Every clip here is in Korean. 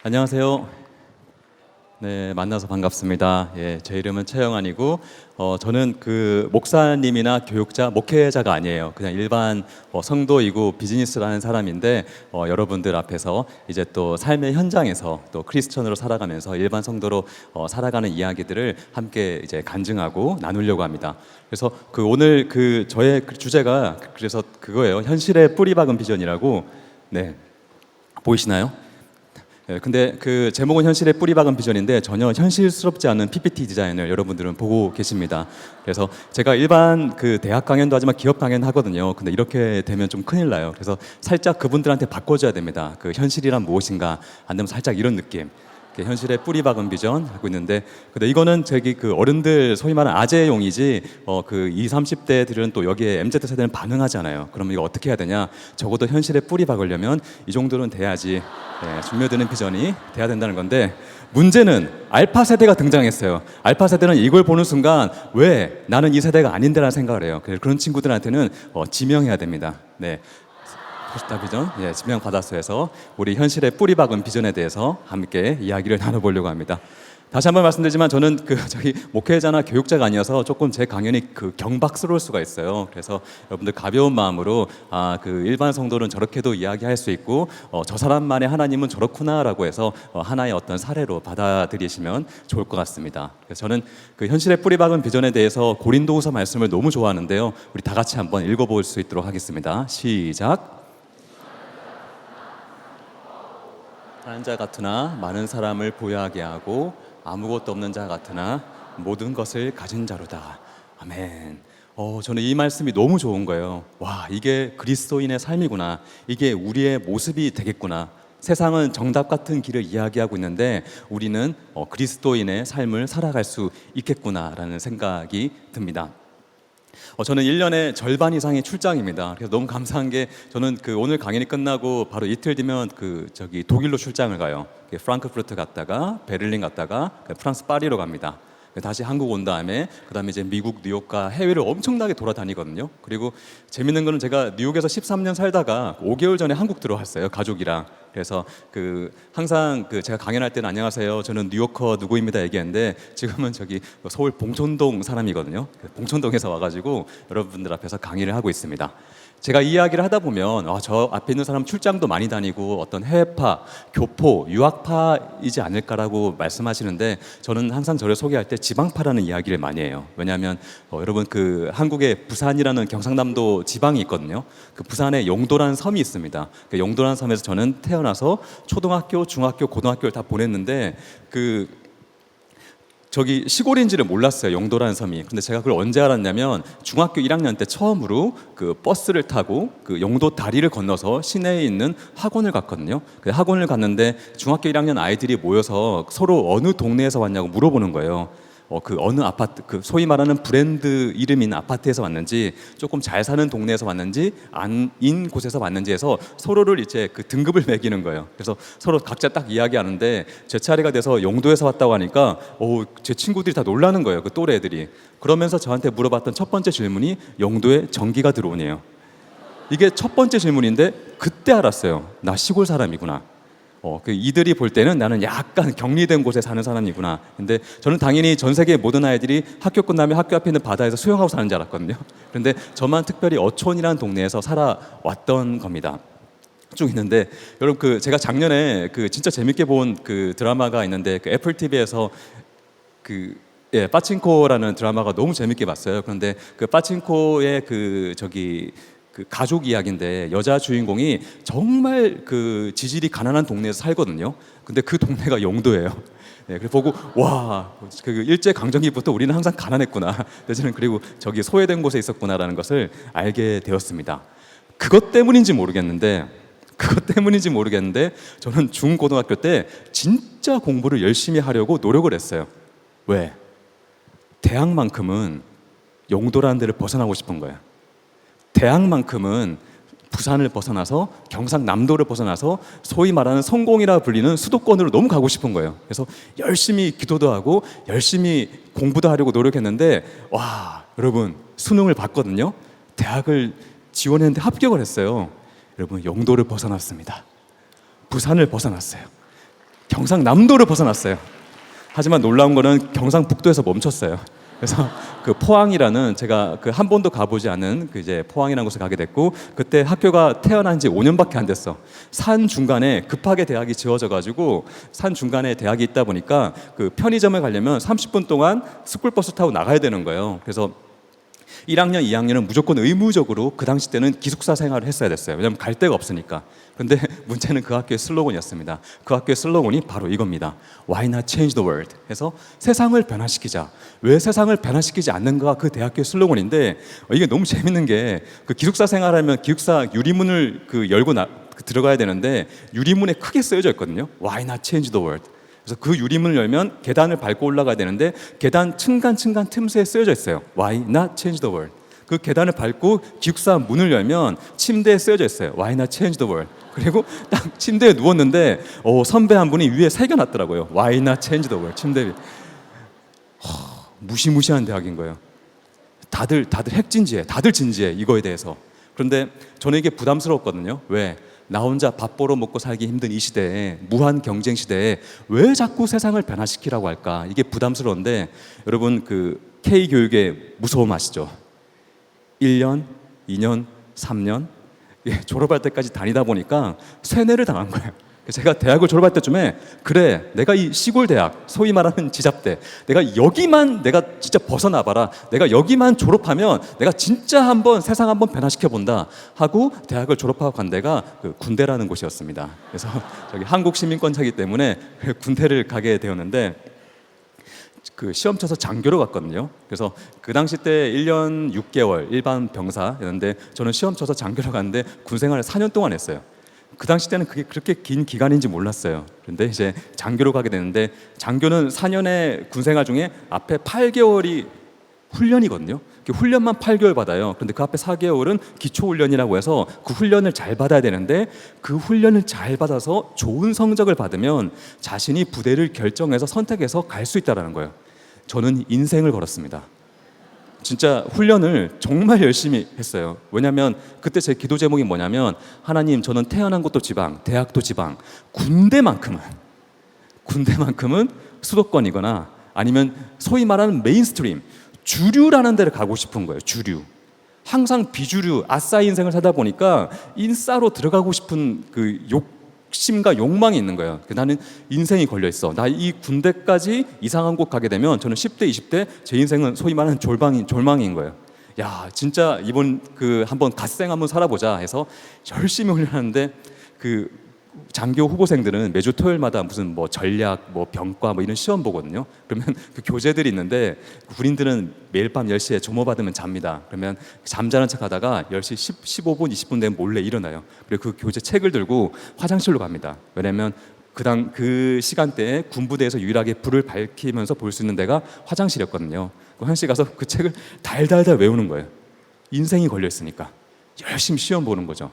안녕하세요. 네, 만나서 반갑습니다. 예, 제 이름은 최영환이고, 저는 그 목사님이나 교육자, 목회자가 아니에요. 그냥 일반 성도이고 비즈니스를 하는 사람인데, 여러분들 앞에서 이제 또 삶의 현장에서 또 크리스천으로 살아가면서 일반 성도로 살아가는 이야기들을 함께 이제 간증하고 나누려고 합니다. 그래서 그 오늘 그 저의 그 주제가 그래서 그거예요. 현실의 뿌리 박은 비전이라고. 네, 보이시나요? 네, 근데 그 제목은 현실의 뿌리 박은 비전인데 전혀 현실스럽지 않은 PPT 디자인을 여러분들은 보고 계십니다. 그래서 제가 일반 그 대학 강연도 하지만 기업 강연 하거든요. 근데 이렇게 되면 좀 큰일 나요. 그래서 살짝 그분들한테 바꿔줘야 됩니다. 그 현실이란 무엇인가? 안 되면 살짝 이런 느낌. 현실의 뿌리 박은 비전 하고 있는데, 근데 이거는 저기 그 어른들 소위 말하는 아재용이지 그 20, 30대들은 또 여기에 MZ 세대는 반응하잖아요. 그러면 이거 어떻게 해야 되냐? 적어도 현실의 뿌리 박으려면 이 정도는 돼야지 중며드는 비전이 돼야 된다는 건데, 문제는 알파 세대가 등장했어요. 알파 세대는 이걸 보는 순간 왜 나는 이 세대가 아닌데라는 생각을 해요. 그런 친구들한테는 지명해야 됩니다. 네. 포스타 비전, 지명 받았어 해서 우리 현실의 뿌리 박은 비전에 대해서 함께 이야기를 나눠보려고 합니다. 다시 한번 말씀드리지만 저는 저기 목회자나 교육자가 아니어서 조금 제 강연이 그 경박스러울 수가 있어요. 그래서 여러분들 가벼운 마음으로 그 일반 성도는 저렇게도 이야기할 수 있고 저 사람만의 하나님은 저렇구나라고 해서 하나의 어떤 사례로 받아들이시면 좋을 것 같습니다. 그래서 저는 그 현실의 뿌리 박은 비전에 대해서 고린도후서 말씀을 너무 좋아하는데요. 우리 다 같이 한번 읽어볼 수 있도록 하겠습니다. 시작. 하는 자 같으나 많은 사람을 보유하게 하고 아무것도 없는 자 같으나 모든 것을 가진 자로다. 아멘. 저는 이 말씀이 너무 좋은 거예요. 와, 이게 그리스도인의 삶이구나. 이게 우리의 모습이 되겠구나. 세상은 정답 같은 길을 이야기하고 있는데 우리는 그리스도인의 삶을 살아갈 수 있겠구나라는 생각이 듭니다. 저는 1년에 절반 이상의 출장입니다. 그래서 너무 감사한 게 저는 그 오늘 강연이 끝나고 바로 이틀 뒤면 독일로 출장을 가요. 프랑크푸르트 갔다가 베를린 갔다가 프랑스 파리로 갑니다. 다시 한국 온 다음에 그다음에 이제 미국 뉴욕과 해외를 엄청나게 돌아다니거든요. 그리고 재밌는 거는 제가 뉴욕에서 13년 살다가 5개월 전에 한국 들어왔어요, 가족이랑. 그래서 항상 제가 강연할 때는 안녕하세요, 저는 뉴요커 누구입니다 얘기했는데 지금은 저기 서울 봉천동 사람이거든요. 봉천동에서 와가지고 여러분들 앞에서 강의를 하고 있습니다. 제가 이 이야기를 하다 보면 저 앞에 있는 사람 출장도 많이 다니고 어떤 해외파, 교포, 유학파이지 않을까라고 말씀하시는데 저는 항상 저를 소개할 때 지방파라는 이야기를 많이 해요. 왜냐하면 여러분 그 한국의 부산이라는 경상남도 지방이 있거든요. 그 부산에 영도라는 섬이 있습니다. 그 영도라는 섬에서 저는 태어나서 초등학교, 중학교, 고등학교를 다 보냈는데 저기 시골인지를 몰랐어요, 영도라는 섬이. 근데 제가 그걸 언제 알았냐면 중학교 1학년 때 처음으로 그 버스를 타고 그 영도 다리를 건너서 시내에 있는 학원을 갔거든요. 그 학원을 갔는데 중학교 1학년 아이들이 모여서 서로 어느 동네에서 왔냐고 물어보는 거예요. 그 어느 아파트, 그 소위 말하는 브랜드 이름인 아파트에서 왔는지, 조금 잘 사는 동네에서 왔는지, 아닌 곳에서 왔는지 해서 서로를 이제 그 등급을 매기는 거예요. 그래서 서로 각자 딱 이야기하는데 제 차례가 돼서 영도에서 왔다고 하니까 제 친구들이 다 놀라는 거예요, 그 또래 애들이. 그러면서 저한테 물어봤던 첫 번째 질문이 영도에 전기가 들어오네요. 이게 첫 번째 질문인데 그때 알았어요. 나 시골 사람이구나. 이들이 볼 때는 나는 약간 격리된 곳에 사는 사람이구나. 근데 저는 당연히 전 세계 모든 아이들이 학교 끝나면 학교 앞에 있는 바다에서 수영하고 사는 줄 알았거든요. 그런데 저만 특별히 어촌이라는 동네에서 살아왔던 겁니다. 쭉 있는데 여러분 제가 작년에 진짜 재밌게 본 드라마가 있는데 애플 TV에서 빠칭코라는 드라마가 너무 재밌게 봤어요. 그런데 빠칭코의 가족 이야기인데 여자 주인공이 정말 지질이 가난한 동네에서 살거든요. 근데 그 동네가 영도예요. 그래서 보고 일제 강점기부터 우리는 항상 가난했구나. 대신에 그리고 저기 소외된 곳에 있었구나라는 것을 알게 되었습니다. 그것 때문인지 모르겠는데 저는 중고등학교 때 진짜 공부를 열심히 하려고 노력을 했어요. 왜? 대학만큼은 영도라는 데를 벗어나고 싶은 거예요. 대학만큼은 부산을 벗어나서 경상남도를 벗어나서 소위 말하는 성공이라 불리는 수도권으로 너무 가고 싶은 거예요. 그래서 열심히 기도도 하고 열심히 공부도 하려고 노력했는데 여러분 수능을 봤거든요. 대학을 지원했는데 합격을 했어요. 여러분 영도를 벗어났습니다. 부산을 벗어났어요. 경상남도를 벗어났어요. 하지만 놀라운 거는 경상북도에서 멈췄어요. 그래서 그 포항이라는 제가 그 한 번도 가보지 않은 그 이제 포항이라는 곳에 가게 됐고, 그때 학교가 태어난 지 5년밖에 안 됐어. 산 중간에 급하게 대학이 지어져 가지고 산 중간에 대학이 있다 보니까 그 편의점에 가려면 30분 동안 스쿨버스 타고 나가야 되는 거예요. 그래서 1학년, 2학년은 무조건 의무적으로 그 당시 때는 기숙사 생활을 했어야 됐어요. 왜냐하면 갈 데가 없으니까. 근데 문제는 그 학교의 슬로건이었습니다. 그 학교의 슬로건이 바로 이겁니다. Why not change the world? 해서 세상을 변화시키자. 왜 세상을 변화시키지 않는가? 그 대학교의 슬로건인데, 이게 너무 재밌는 게, 그 기숙사 생활하면 기숙사 유리문을 그 열고 들어가야 되는데 유리문에 크게 쓰여져 있거든요. Why not change the world? 그래서 그 유리문을 열면 계단을 밟고 올라가야 되는데 계단 층간 틈새에 쓰여져 있어요. Why not change the world? 그 계단을 밟고 기숙사 문을 열면 침대에 쓰여져 있어요. Why not change the world? 그리고 딱 침대에 누웠는데 선배 한 분이 위에 새겨놨더라고요. Why not change the world? 침대 위에. 무시무시한 대학인 거예요. 다들 핵진지해. 다들 진지해. 이거에 대해서. 그런데 저는 이게 부담스러웠거든요. 왜? 나 혼자 밥 벌어 먹고 살기 힘든 이 시대에, 무한 경쟁 시대에 왜 자꾸 세상을 변화시키라고 할까? 이게 부담스러운데, 여러분 그 K교육의 무서움 아시죠? 1년, 2년, 3년 졸업할 때까지 다니다 보니까 세뇌를 당한 거예요. 제가 대학을 졸업할 때쯤에, 그래, 내가 이 시골 대학, 소위 말하는 지잡대, 내가 여기만 내가 진짜 벗어나봐라, 내가 여기만 졸업하면 내가 진짜 한번 세상 한번 변화시켜 본다 하고 대학을 졸업하고 간 데가 그 군대라는 곳이었습니다. 그래서 저기 한국 시민권자이기 때문에 군대를 가게 되었는데, 그 시험 쳐서 장교로 갔거든요. 그래서 그 당시 때 1년 6개월 일반 병사였는데, 저는 시험 쳐서 장교로 갔는데 군 생활을 4년 동안 했어요. 그 당시 때는 그게 그렇게 긴 기간인지 몰랐어요. 그런데 이제 장교로 가게 되는데, 장교는 4년의 군 생활 중에 앞에 8개월이 훈련이거든요. 그 훈련만 8개월 받아요. 그런데 그 앞에 4개월은 기초 훈련이라고 해서 그 훈련을 잘 받아야 되는데, 그 훈련을 잘 받아서 좋은 성적을 받으면 자신이 부대를 결정해서 선택해서 갈 수 있다는 거예요. 저는 인생을 걸었습니다. 진짜 훈련을 정말 열심히 했어요. 왜냐하면 그때 제 기도 제목이 뭐냐면, 하나님, 저는 태어난 곳도 지방, 대학도 지방, 군대만큼은 수도권이거나 아니면 소위 말하는 메인스트림, 주류라는 데를 가고 싶은 거예요. 주류. 항상 비주류, 아싸 인생을 살다 보니까 인싸로 들어가고 싶은 그 욕심과 욕망이 있는 거예요. 나는 인생이 걸려 있어. 나 이 군대까지 이상한 곳 가게 되면 저는 10대, 20대 제 인생은 소위 말하는 졸망인 거예요. 야, 진짜 이번 그 한번 갓생 한번 살아보자 해서 열심히 훈련하는데, 그 장교 후보생들은 매주 토요일마다 무슨 뭐 전략, 뭐 병과 뭐 이런 시험 보거든요. 그러면 그 교재들이 있는데, 군인들은 매일 밤 10시에 조모 받으면 잡니다. 그러면 잠자는 척 하다가 10시 15분, 20분 되면 몰래 일어나요. 그리고 그 교재 책을 들고 화장실로 갑니다. 왜냐면 그 시간대에 군부대에서 유일하게 불을 밝히면서 볼 수 있는 데가 화장실이었거든요. 그 화장실 가서 그 책을 달달달 외우는 거예요. 인생이 걸려 있으니까 열심히 시험 보는 거죠.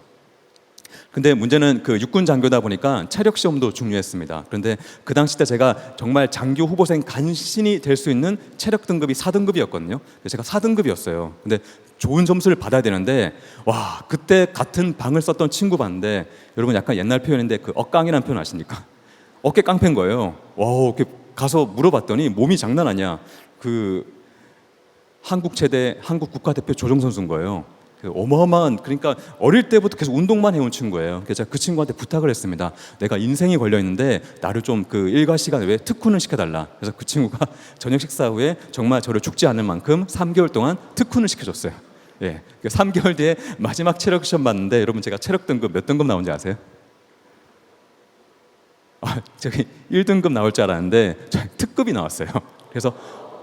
근데 문제는 그 육군 장교다 보니까 체력 시험도 중요했습니다. 그런데 그 당시 때 제가 정말 장교 후보생 간신히 될 수 있는 체력 등급이 4등급이었거든요. 제가 4등급이었어요. 근데 좋은 점수를 받아야 되는데, 와, 그때 같은 방을 썼던 친구 봤는데, 여러분 약간 옛날 표현인데 그 억깡이라는 표현 아십니까? 어깨 깡패인 거예요. 와, 이렇게 가서 물어봤더니 몸이 장난 아니야. 그 한국 체대 한국 국가대표 조정 선수인 거예요. 어마어마한, 그러니까 어릴 때부터 계속 운동만 해온 친구예요. 그래서 제가 그 친구한테 부탁을 했습니다. 내가 인생이 걸려 있는데 나를 좀 그 일과 시간 외에 특훈을 시켜달라. 그래서 그 친구가 저녁 식사 후에 정말 저를 죽지 않을 만큼 3개월 동안 특훈을 시켜줬어요. 예, 3개월 뒤에 마지막 체력 시험 봤는데, 여러분 제가 체력 등급 몇 등급 나온지 아세요? 저기 1등급 나올 줄 알았는데 특급이 나왔어요. 그래서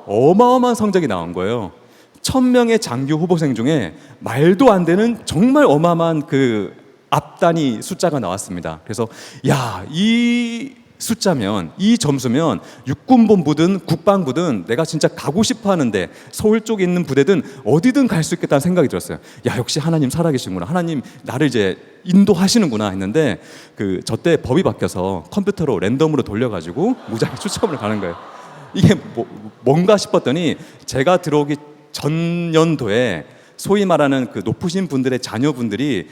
어마어마한 성적이 나온 거예요. 1000명의 장교 후보생 중에 말도 안 되는 정말 어마어마한 그 앞단위 숫자가 나왔습니다. 그래서 야, 이 숫자면, 이 점수면 육군본부든 국방부든 내가 진짜 가고 싶어 하는데, 서울 쪽에 있는 부대든 어디든 갈 수 있겠다는 생각이 들었어요. 야, 역시 하나님 살아계시구나. 하나님 나를 이제 인도하시는구나 했는데, 그 저 때 법이 바뀌어서 컴퓨터로 랜덤으로 돌려가지고 무작위 추첨을 가는 거예요. 이게 뭔가 싶었더니, 제가 들어오기 전년도에 소위 말하는 그 높으신 분들의 자녀분들이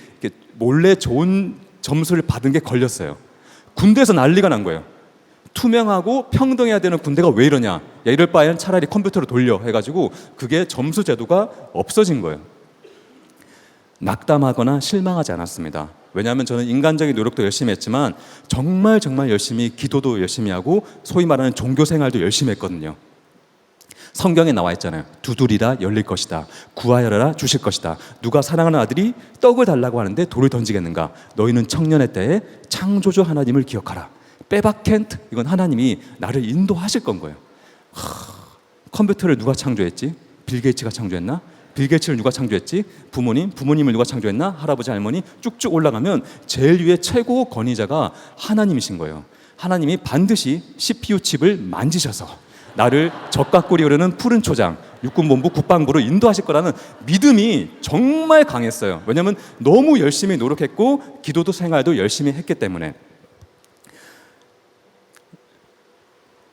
몰래 좋은 점수를 받은 게 걸렸어요. 군대에서 난리가 난 거예요. 투명하고 평등해야 되는 군대가 왜 이러냐? 야, 이럴 바에는 차라리 컴퓨터로 돌려 해가지고 그게 점수 제도가 없어진 거예요. 낙담하거나 실망하지 않았습니다. 왜냐하면 저는 인간적인 노력도 열심히 했지만 정말 열심히 기도도 열심히 하고 소위 말하는 종교 생활도 열심히 했거든요. 성경에 나와 있잖아요. 두드리라 열릴 것이다. 구하여라 주실 것이다. 누가 사랑하는 아들이 떡을 달라고 하는데 돌을 던지겠는가? 너희는 청년의 때에 창조주 하나님을 기억하라. 빼박켄트, 이건 하나님이 나를 인도하실 건 거예요. 컴퓨터를 누가 창조했지? 빌 게이츠가 창조했나? 빌 게이츠를 누가 창조했지? 부모님을 누가 창조했나? 할아버지, 할머니 쭉쭉 올라가면 제일 위에 최고 권위자가 하나님이신 거예요. 하나님이 반드시 CPU 칩을 만지셔서 나를 적과 꿀이 흐르는 푸른 초장, 육군본부 국방부로 인도하실 거라는 믿음이 정말 강했어요. 왜냐하면 너무 열심히 노력했고 기도도 생활도 열심히 했기 때문에.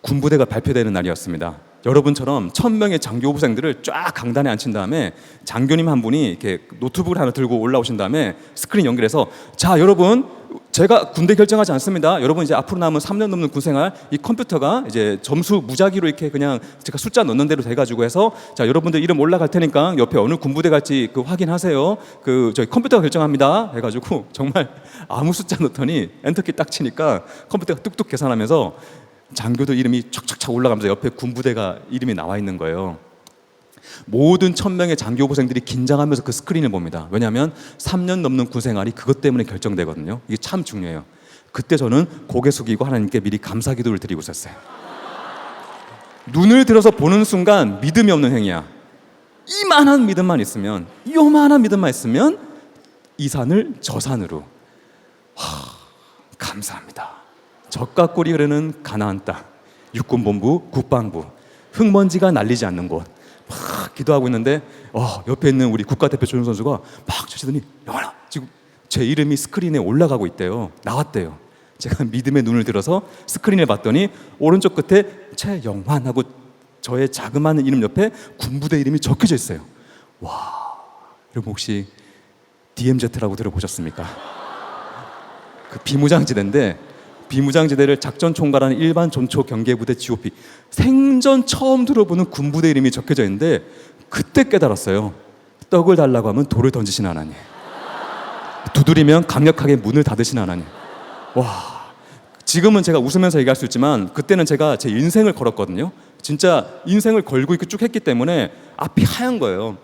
군부대가 발표되는 날이었습니다. 여러분처럼 1000명의 장교 후보생들을 쫙 강단에 앉힌 다음에 장교님 한 분이 이렇게 노트북을 하나 들고 올라오신 다음에 스크린 연결해서, 자 여러분, 제가 군대 결정하지 않습니다. 여러분 이제 앞으로 남은 3년 넘는 군생활 이 컴퓨터가 이제 점수 무작위로 이렇게 그냥 제가 숫자 넣는 대로 돼가지고 해서, 자 여러분들 이름 올라갈 테니까 옆에 어느 군부대 갈지 그 확인하세요. 그 저희 컴퓨터가 결정합니다. 해가지고 정말 아무 숫자 넣더니 엔터키 딱 치니까 컴퓨터가 뚝뚝 계산하면서 장교들 이름이 촥촥촥 올라가면서 옆에 군부대가 이름이 나와 있는 거예요. 모든 1000명의 장교 후보생들이 긴장하면서 그 스크린을 봅니다. 왜냐하면 3년 넘는 군생활이 그것 때문에 결정되거든요. 이게 참 중요해요. 그때 저는 고개 숙이고 하나님께 미리 감사 기도를 드리고 있었어요. 눈을 들어서 보는 순간 믿음이 없는 행위야. 이만한 믿음만 있으면, 요만한 믿음만 있으면 이 산을 저 산으로. 감사합니다. 적과 꿀이 흐르는 가나안 땅, 육군본부, 국방부, 흙먼지가 날리지 않는 곳. 막 기도하고 있는데 옆에 있는 우리 국가대표 조용 선수가 막 주시더니, 영환아, 지금 제 이름이 스크린에 올라가고 있대요. 나왔대요. 제가 믿음의 눈을 들어서 스크린을 봤더니 오른쪽 끝에 최영환 하고 저의 자그마한 이름 옆에 군부대 이름이 적혀져 있어요. 와, 여러분 혹시 DMZ라고 들어보셨습니까? 그 비무장지대인데, 비무장지대를 작전총괄하는 일반 전초 경계부대 GOP, 생전 처음 들어보는 군부대 이름이 적혀져 있는데 그때 깨달았어요. 떡을 달라고 하면 돌을 던지시는 하나님, 두드리면 강력하게 문을 닫으시는 하나님. 와, 지금은 제가 웃으면서 얘기할 수 있지만 그때는 제가 제 인생을 걸었거든요. 진짜 인생을 걸고 있고 쭉 했기 때문에 앞이 하얀 거예요.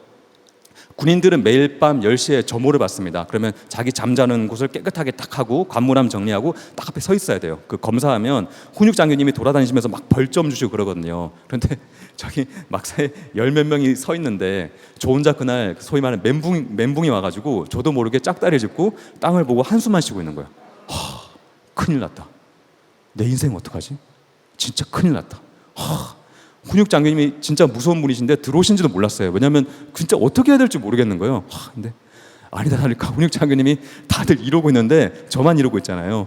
군인들은 매일 밤 10시에 점호를 받습니다. 그러면 자기 잠자는 곳을 깨끗하게 딱 하고 관문함 정리하고 딱 앞에 서 있어야 돼요. 그 검사하면 훈육 장교님이 돌아다니시면서 막 벌점 주시고 그러거든요. 그런데 저기 막사에 10몇 명이 서 있는데 저 혼자 그날 소위 말하는 멘붕이 와가지고 저도 모르게 짝다리 짚고 땅을 보고 한숨만 쉬고 있는 거예요. 큰일 났다. 내 인생 어떡하지? 진짜 큰일 났다. 훈육 장교님이 진짜 무서운 분이신데 들어오신지도 몰랐어요. 왜냐하면 진짜 어떻게 해야 될지 모르겠는 거예요. 근데 아니다 다를까 훈육 장교님이 다들 이러고 있는데 저만 이러고 있잖아요.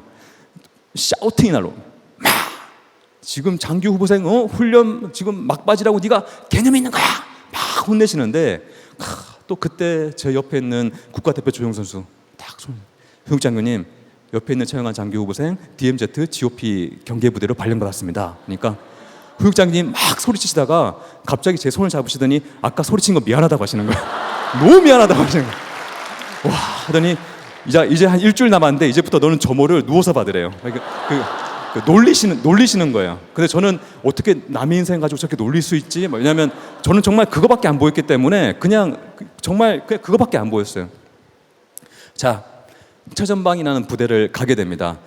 샤우팅이 날로 막 지금 장교 후보생 훈련 지금 막바지라고 네가 개념이 있는 거야 막 혼내시는데, 또 그때 제 옆에 있는 국가대표 조용 선수 딱 훈육 장교님, 옆에 있는 최영환 장교 후보생 DMZ GOP 경계부대로 발령받았습니다. 그러니까 후육장님 막 소리치시다가 갑자기 제 손을 잡으시더니 아까 소리친 거 미안하다고 하시는 거예요. 너무 미안하다고 하시는 거예요. 와 하더니 이제 한 일주일 남았는데 이제부터 너는 점호를 누워서 받으래요. 놀리시는 거예요. 근데 저는 어떻게 남의 인생 가지고 저렇게 놀릴 수 있지? 왜냐하면 저는 정말 그거밖에 안 보였기 때문에 그냥 그거밖에 안 보였어요. 자, 최전방이라는 부대를 가게 됩니다.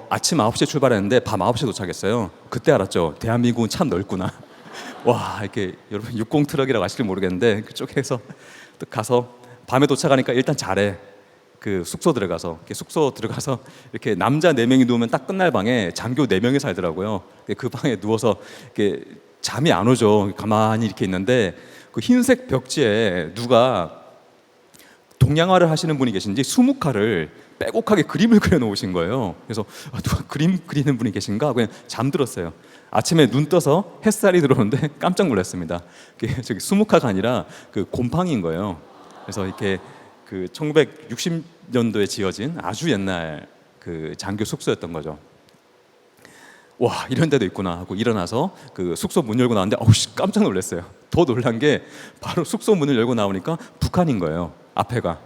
아침 9시에 출발했는데 밤 9시에 도착했어요. 그때 알았죠. 대한민국은 참 넓구나. 와, 이렇게 여러분 60 트럭이라고 아실지 모르겠는데 그쪽에서 또 가서 밤에 도착하니까 일단 잘해. 그 숙소 들어가서 이렇게 남자 4명이 누우면 딱 끝날 방에 장교 4명이 살더라고요. 그 방에 누워서 이렇게 잠이 안 오죠. 가만히 이렇게 있는데 그 흰색 벽지에 누가 동양화를 하시는 분이 계신지 수묵화를 빼곡하게 그림을 그려 놓으신 거예요. 그래서 누가 그림 그리는 분이 계신가? 그냥 잠들었어요. 아침에 눈 떠서 햇살이 들어오는데 깜짝 놀랐습니다. 그게 저기 수묵화가 아니라 그 곰팡이인 거예요. 그래서 이렇게 그 1960년도에 지어진 아주 옛날 그 장교 숙소였던 거죠. 와, 이런 데도 있구나 하고 일어나서 그 숙소 문 열고 나왔는데 어우씨, 깜짝 놀랐어요. 더 놀란 게 바로 숙소 문을 열고 나오니까 북한인 거예요. 앞에가.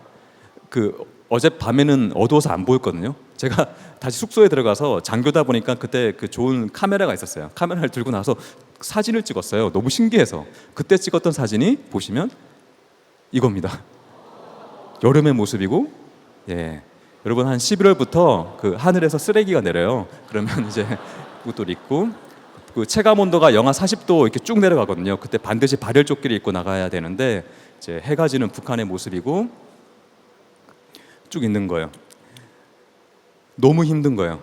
그 어젯밤에는 어두워서 안 보였거든요. 제가 다시 숙소에 들어가서 잠그다 보니까 그때 그 좋은 카메라가 있었어요. 카메라를 들고 나서 사진을 찍었어요. 너무 신기해서. 그때 찍었던 사진이 보시면 이겁니다. 여름의 모습이고, 예, 여러분 한 11월부터 그 하늘에서 쓰레기가 내려요. 그러면 이제 그것도 입고, 그 체감 온도가 영하 40도 이렇게 쭉 내려가거든요. 그때 반드시 발열조끼를 입고 나가야 되는데 이제 해가 지는 북한의 모습이고 쭉 있는 거예요. 너무 힘든 거예요.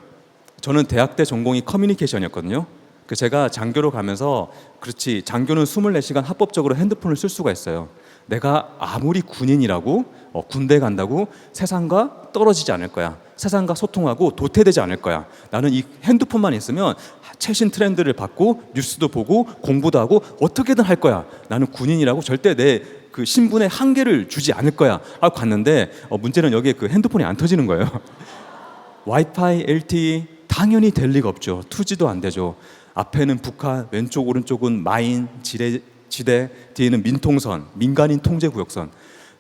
저는 대학 때 전공이 커뮤니케이션이었거든요. 그 제가 장교로 가면서, 그렇지, 장교는 24시간 합법적으로 핸드폰을 쓸 수가 있어요. 내가 아무리 군인이라고 군대 간다고 세상과 떨어지지 않을 거야. 세상과 소통하고 도태되지 않을 거야. 나는 이 핸드폰만 있으면 최신 트렌드를 받고 뉴스도 보고 공부도 하고 어떻게든 할 거야. 나는 군인이라고 절대 내 그 신분에 한계를 주지 않을 거야 하고 갔는데 문제는 여기에 그 핸드폰이 안 터지는 거예요. 와이파이, LTE 당연히 될 리가 없죠. 2G도 안 되죠. 앞에는 북한, 왼쪽 오른쪽은 마인, 지대, 뒤에는 민통선, 민간인 통제구역선.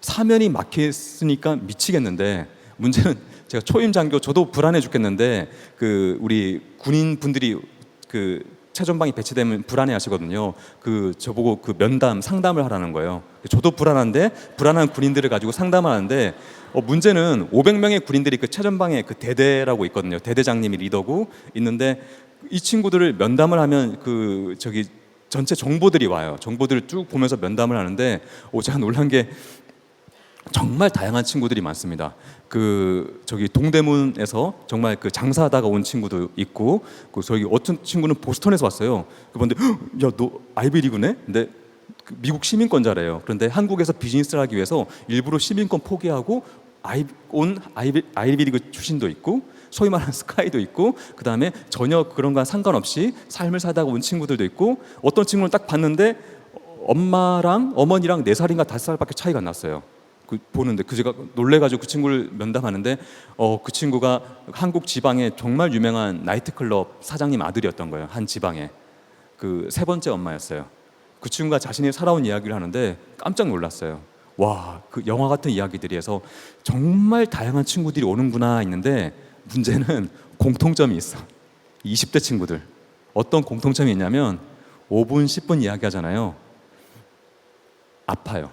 사면이 막혀있으니까 미치겠는데, 문제는 제가 초임 장교, 저도 불안해 죽겠는데 그 우리 군인 분들이 그 최전방이 배치되면 불안해 하시거든요. 그 저보고 그 면담, 상담을 하라는 거예요. 저도 불안한데 불안한 군인들을 가지고 상담하는데 문제는 500명의 군인들이 그 최전방에 그 대대라고 있거든요. 대대장님이 리더고 있는데 이 친구들을 면담을 하면 그 저기 전체 정보들이 와요. 정보들을 쭉 보면서 면담을 하는데 제가 놀란 게 정말 다양한 친구들이 많습니다. 그 저기 동대문에서 정말 그 장사하다가 온 친구도 있고, 그 저기 어떤 친구는 보스턴에서 왔어요. 그런데 야, 너 아이비리그네? 근데 미국 시민권자래요. 그런데 한국에서 비즈니스를 하기 위해서 일부러 시민권 포기하고 아이비리그 출신도 있고, 소위 말하는 스카이도 있고, 그 다음에 전혀 그런 거 상관없이 삶을 살다가 온 친구들도 있고, 어떤 친구는 딱 봤는데 엄마랑 어머니랑 4살인가 5살밖에 차이가 안 났어요. 그 보는데 제가 놀래가지고 그 친구를 면담하는데 그 친구가 한국 지방에 정말 유명한 나이트클럽 사장님 아들이었던 거예요. 한 지방에 그 3번째 엄마였어요. 그 친구가 자신이 살아온 이야기를 하는데 깜짝 놀랐어요. 와, 그 영화 같은 이야기들이어서 정말 다양한 친구들이 오는구나 있는데, 문제는 공통점이 있어. 20대 친구들 어떤 공통점이 있냐면 5분 10분 이야기하잖아요. 아파요.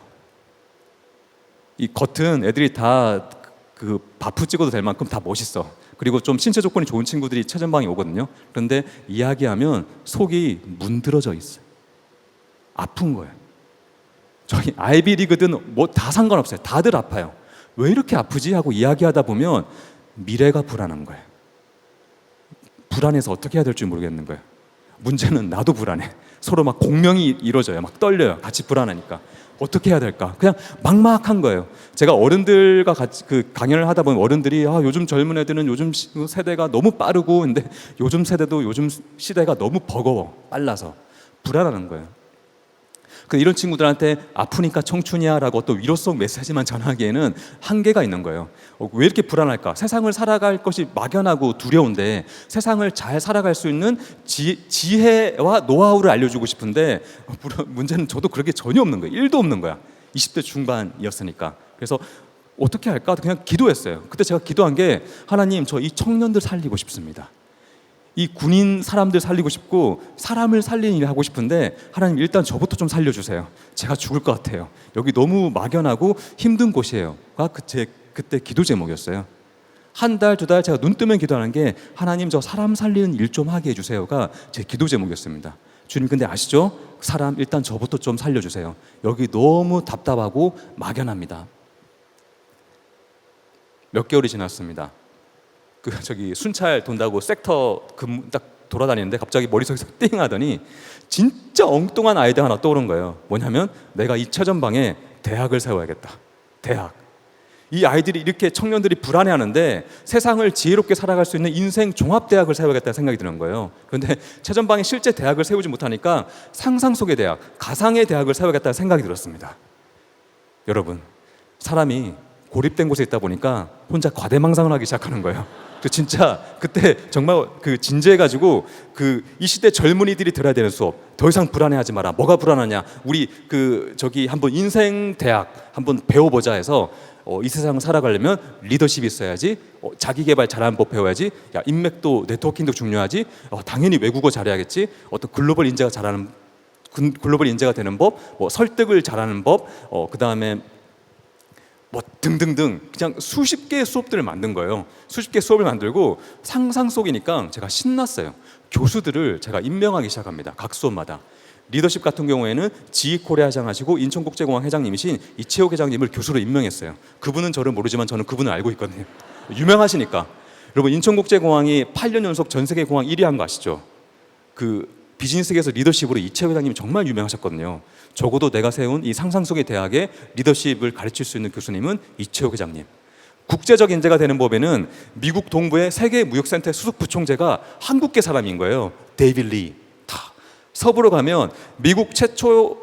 이 겉은 애들이 다 그 바프 찍어도 될 만큼 다 멋있어. 그리고 좀 신체 조건이 좋은 친구들이 최전방에 오거든요. 그런데 이야기하면 속이 문드러져 있어요. 아픈 거예요. 저희 아이비리그든 뭐 다 상관없어요. 다들 아파요. 왜 이렇게 아프지 하고 이야기하다 보면 미래가 불안한 거예요. 불안해서 어떻게 해야 될지 모르겠는 거예요. 문제는 나도 불안해. 서로 막 공명이 이루어져요. 막 떨려요. 같이 불안하니까. 어떻게 해야 될까? 그냥 막막한 거예요. 제가 어른들과 같이 그 강연을 하다 보면 어른들이 요즘 젊은 애들은 요즘 세대가 너무 빠르고, 근데 요즘 세대도 요즘 시대가 너무 버거워. 빨라서 불안하는 거예요. 근데 이런 친구들한테 아프니까 청춘이야 라고 또 위로성 메시지만 전하기에는 한계가 있는 거예요. 왜 이렇게 불안할까? 세상을 살아갈 것이 막연하고 두려운데 세상을 잘 살아갈 수 있는 지혜와 노하우를 알려주고 싶은데 문제는 저도 그렇게 전혀 없는 거예요. 1도 없는 거야. 20대 중반이었으니까. 그래서 어떻게 할까? 그냥 기도했어요. 그때 제가 기도한 게, 하나님, 저 이 청년들 살리고 싶습니다. 이 군인 사람들 살리고 싶고 사람을 살리는 일을 하고 싶은데, 하나님 일단 저부터 좀 살려주세요. 제가 죽을 것 같아요. 여기 너무 막연하고 힘든 곳이에요. 제 그때 기도 제목이었어요. 한 달, 2달 제가 눈 뜨면 기도하는 게, 하나님 저 사람 살리는 일 좀 하게 해주세요가 제 기도 제목이었습니다. 주님, 근데 아시죠? 사람 일단 저부터 좀 살려주세요. 여기 너무 답답하고 막연합니다. 몇 개월이 지났습니다. 저기 순찰 돈다고 섹터 딱 돌아다니는데 갑자기 머릿속에서 띵 하더니 진짜 엉뚱한 아이디어 하나 떠오른 거예요. 뭐냐면, 내가 이 최전방에 대학을 세워야겠다. 대학. 이 아이들이 이렇게 청년들이 불안해하는데 세상을 지혜롭게 살아갈 수 있는 인생 종합대학을 세워야겠다는 생각이 드는 거예요. 그런데 최전방에 실제 대학을 세우지 못하니까 상상 속의 대학, 가상의 대학을 세워야겠다는 생각이 들었습니다. 여러분, 사람이 고립된 곳에 있다 보니까 혼자 과대망상을 하기 시작하는 거예요. 그 진짜 그때 정말 그 진지해가지고 그 이 시대 젊은이들이 들어야 되는 수업. 더 이상 불안해하지 마라. 뭐가 불안하냐? 우리 그 저기 한번 인생 대학 한번 배워보자 해서 이 세상을 살아가려면 리더십이 있어야지. 자기 개발 잘하는 법 배워야지. 야, 인맥도 네트워킹도 중요하지. 당연히 외국어 잘해야겠지. 어떤 글로벌 인재가 잘하는 글로벌 인재가 되는 법, 뭐 설득을 잘하는 법, 그 다음에 뭐 등등등 그냥 수십 개의 수업들을 만든 거예요. 수십 개의 수업을 만들고 상상 속이니까 제가 신났어요. 교수들을 제가 임명하기 시작합니다. 각 수업마다. 리더십 같은 경우에는 지휘코리아 회장 하시고 인천국제공항 회장님이신 이채호 회장님을 교수로 임명했어요. 그분은 저를 모르지만 저는 그분을 알고 있거든요. 유명하시니까. 여러분 인천국제공항이 8년 연속 전 세계 공항 1위 한 거 아시죠? 그 비즈니스계에서 리더십으로 이채호 회장님이 정말 유명하셨거든요. 적어도 내가 세운 이 상상 속의 대학에 리더십을 가르칠 수 있는 교수님은 이채호 회장님. 국제적 인재가 되는 법에는 미국 동부의 세계 무역센터의 수석 부총재가 한국계 사람인 거예요. 데이빗 리. 서부로 가면 미국 최초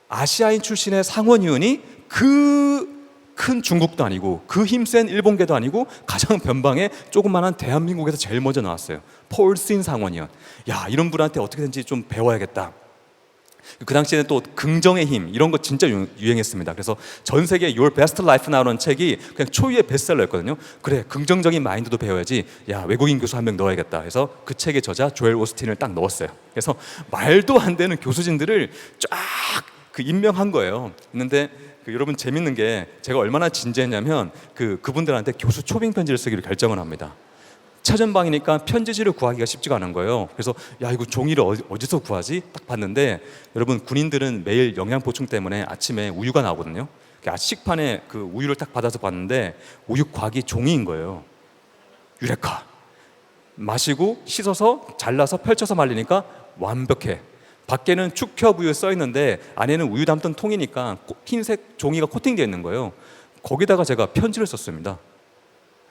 아시아인 출신의 상원의원이 그 큰 중국도 아니고 그 힘센 일본계도 아니고 가장 변방에 조그만한 대한민국에서 제일 먼저 나왔어요. 폴신 상원의원. 야, 이런 분한테 어떻게든지 좀 배워야겠다. 그 당시에는 또 긍정의 힘 이런 거 진짜 유행했습니다. 그래서 전 세계 Your Best Life Now라는 책이 그냥 초유의 베스트셀러였거든요. 그래, 긍정적인 마인드도 배워야지. 야, 외국인 교수 한 명 넣어야겠다 해서 그 책의 저자 조엘 오스틴을 딱 넣었어요. 그래서 말도 안 되는 교수진들을 쫙 임명한 거예요. 있는데 여러분 재밌는 게 제가 얼마나 진지했냐면 그분들한테 교수 초빙 편지를 쓰기로 결정을 합니다. 최전방이니까 편지지를 구하기가 쉽지가 않은 거예요. 그래서 야, 이거 종이를 어디서 구하지? 딱 봤는데 여러분 군인들은 매일 영양 보충 때문에 아침에 우유가 나오거든요. 식판에 그 우유를 딱 받아서 봤는데 우유 과기 종이인 거예요. 유레카. 마시고 씻어서 잘라서 펼쳐서 말리니까 완벽해. 밖에는 축협우유 써 있는데 안에는 우유 담던 통이니까 흰색 종이가 코팅되어 있는 거예요. 거기다가 제가 편지를 썼습니다.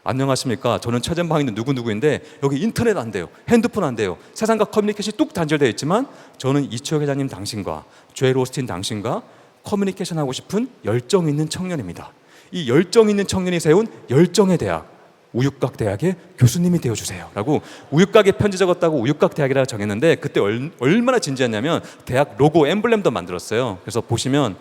안녕하십니까. 저는 최전방에 있는 누구누구인데 여기 인터넷 안 돼요. 핸드폰 안 돼요. 세상과 커뮤니케이션이 뚝 단절되어 있지만 저는 이채호 회장님 당신과 조엘 오스틴 당신과 커뮤니케이션 하고 싶은 열정 있는 청년입니다. 이 열정 있는 청년이 세운 열정의 대학 우육각 대학의 교수님이 되어주세요 라고 우육각에 편지 적었다고 우육각 대학이라고 정했는데 그때 얼마나 진지했냐면 대학 로고 엠블렘도 만들었어요. 그래서 보시면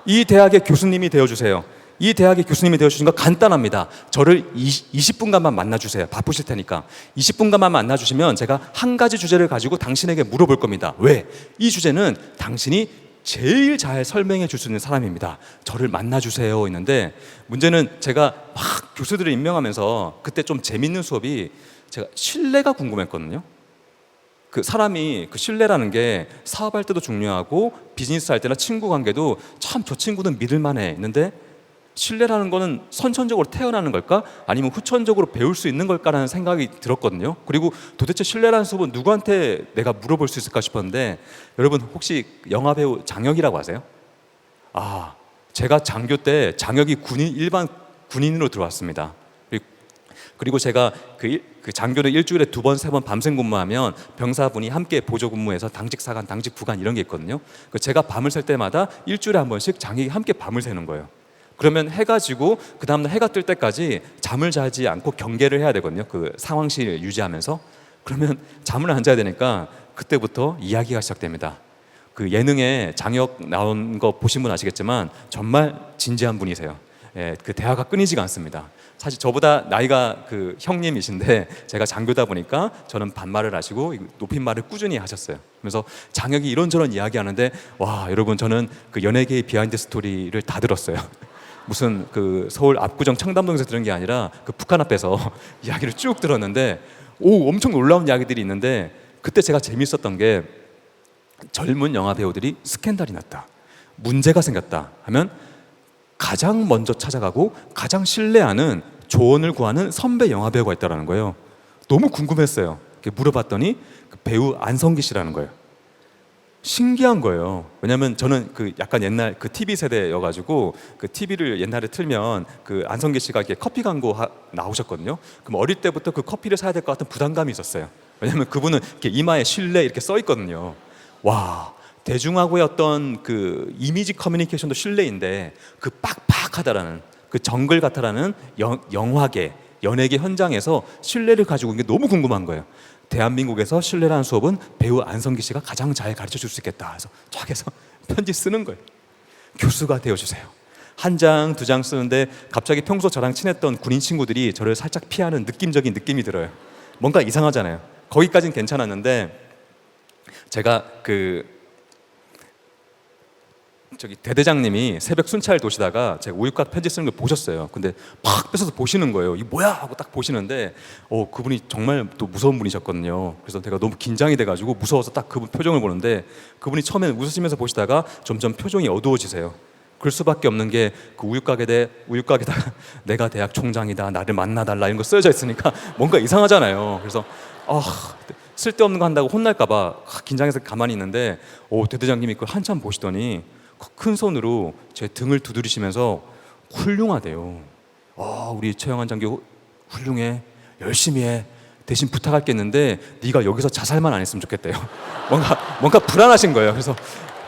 이 대학의 교수님이 되어주세요. 이 대학의 교수님이 되어주신 거 간단합니다. 저를 20분간만 만나주세요. 바쁘실 테니까 20분간만 만나주시면 제가 한 가지 주제를 가지고 당신에게 물어볼 겁니다. 왜? 이 주제는 당신이 제일 잘 설명해 줄 수 있는 사람입니다. 저를 만나주세요 했는데 문제는 제가 막 교수들을 임명하면서 그때 좀 재밌는 수업이 제가 신뢰가 궁금했거든요. 그 사람이 그 신뢰라는 게 사업할 때도 중요하고 비즈니스 할 때나 친구 관계도 참 저 친구는 믿을만해 했는데 신뢰라는 거는 선천적으로 태어나는 걸까? 아니면 후천적으로 배울 수 있는 걸까라는 생각이 들었거든요. 그리고 도대체 신뢰라는 수업은 누구한테 내가 물어볼 수 있을까 싶었는데 여러분 혹시 영화배우 장혁이라고 아세요? 아, 제가 장교 때 장혁이 일반 군인으로 들어왔습니다. 그리고 제가 그 장교를 일주일에 2번, 3번 밤샘 근무하면 병사분이 함께 보조 근무해서 당직 사관, 당직 부관 이런 게 있거든요. 제가 밤을 샐 때마다 일주일에 한 번씩 장혁이 함께 밤을 새는 거예요. 그러면 해가 지고 그 다음날 해가 뜰 때까지 잠을 자지 않고 경계를 해야 되거든요. 그 상황실 유지하면서. 그러면 잠을 안 자야 되니까 그때부터 이야기가 시작됩니다. 그 예능에 장혁 나온 거 보신 분 아시겠지만 정말 진지한 분이세요. 예, 그 대화가 끊이지가 않습니다. 사실 저보다 나이가 그 형님이신데 제가 장교다 보니까 저는 반말을 하시고 높임말을 꾸준히 하셨어요. 그래서 장혁이 이런저런 이야기하는데 와, 여러분 저는 그 연예계의 비하인드 스토리를 다 들었어요. 무슨 그 서울 압구정 청담동에서 들은 게 아니라 그 북한 앞에서 이야기를 쭉 들었는데 엄청 놀라운 이야기들이 있는데 그때 제가 재밌었던 게 젊은 영화 배우들이 스캔들이 났다, 문제가 생겼다 하면 가장 먼저 찾아가고 가장 신뢰하는 조언을 구하는 선배 영화 배우가 있다는 거예요. 너무 궁금했어요. 물어봤더니 그 배우 안성기 씨라는 거예요. 신기한 거예요. 왜냐면 저는 그 약간 옛날 그 TV 세대여가지고 그 TV를 옛날에 틀면 그 안성기 씨가 이렇게 커피 광고 나오셨거든요. 그럼 어릴 때부터 그 커피를 사야 될 것 같은 부담감이 있었어요. 왜냐면 그분은 이렇게 이마에 신뢰 이렇게 써 있거든요. 와, 대중하고의 어떤 그 이미지 커뮤니케이션도 신뢰인데 그 빡빡하다라는 그 정글 같아라는 영화계, 연예계 현장에서 신뢰를 가지고 있는 게 너무 궁금한 거예요. 대한민국에서 신뢰라는 수업은 배우 안성기 씨가 가장 잘 가르쳐 줄 수 있겠다. 그래서 쫙 해서 편지 쓰는 거예요. 교수가 되어주세요. 한 장, 두 장 쓰는데 갑자기 평소 저랑 친했던 군인 친구들이 저를 살짝 피하는 느낌적인 느낌이 들어요. 뭔가 이상하잖아요. 거기까지는 괜찮았는데 제가 저기 대대장님이 새벽 순찰 도시다가 제가 우유곽 편지 쓰는 걸 보셨어요. 근데 팍 뺏어서 보시는 거예요. 이게 뭐야 하고 딱 보시는데 그분이 정말 또 무서운 분이셨거든요. 그래서 제가 너무 긴장이 돼가지고 무서워서 딱 그분 표정을 보는데 그분이 처음에는 웃으시면서 보시다가 점점 표정이 어두워지세요. 그럴 수밖에 없는 게 그 우유곽에다가 내가 대학 총장이다, 나를 만나달라 이런 거 쓰여져 있으니까 뭔가 이상하잖아요. 그래서 쓸데없는 거 한다고 혼날까봐 긴장해서 가만히 있는데 대대장님이 그걸 한참 보시더니 큰 손으로 제 등을 두드리시면서 훌륭하대요. 우리 최영한 장교 훌륭해, 열심히 해. 대신 부탁할 게 있는데 네가 여기서 자살만 안 했으면 좋겠대요. 뭔가 불안하신 거예요. 그래서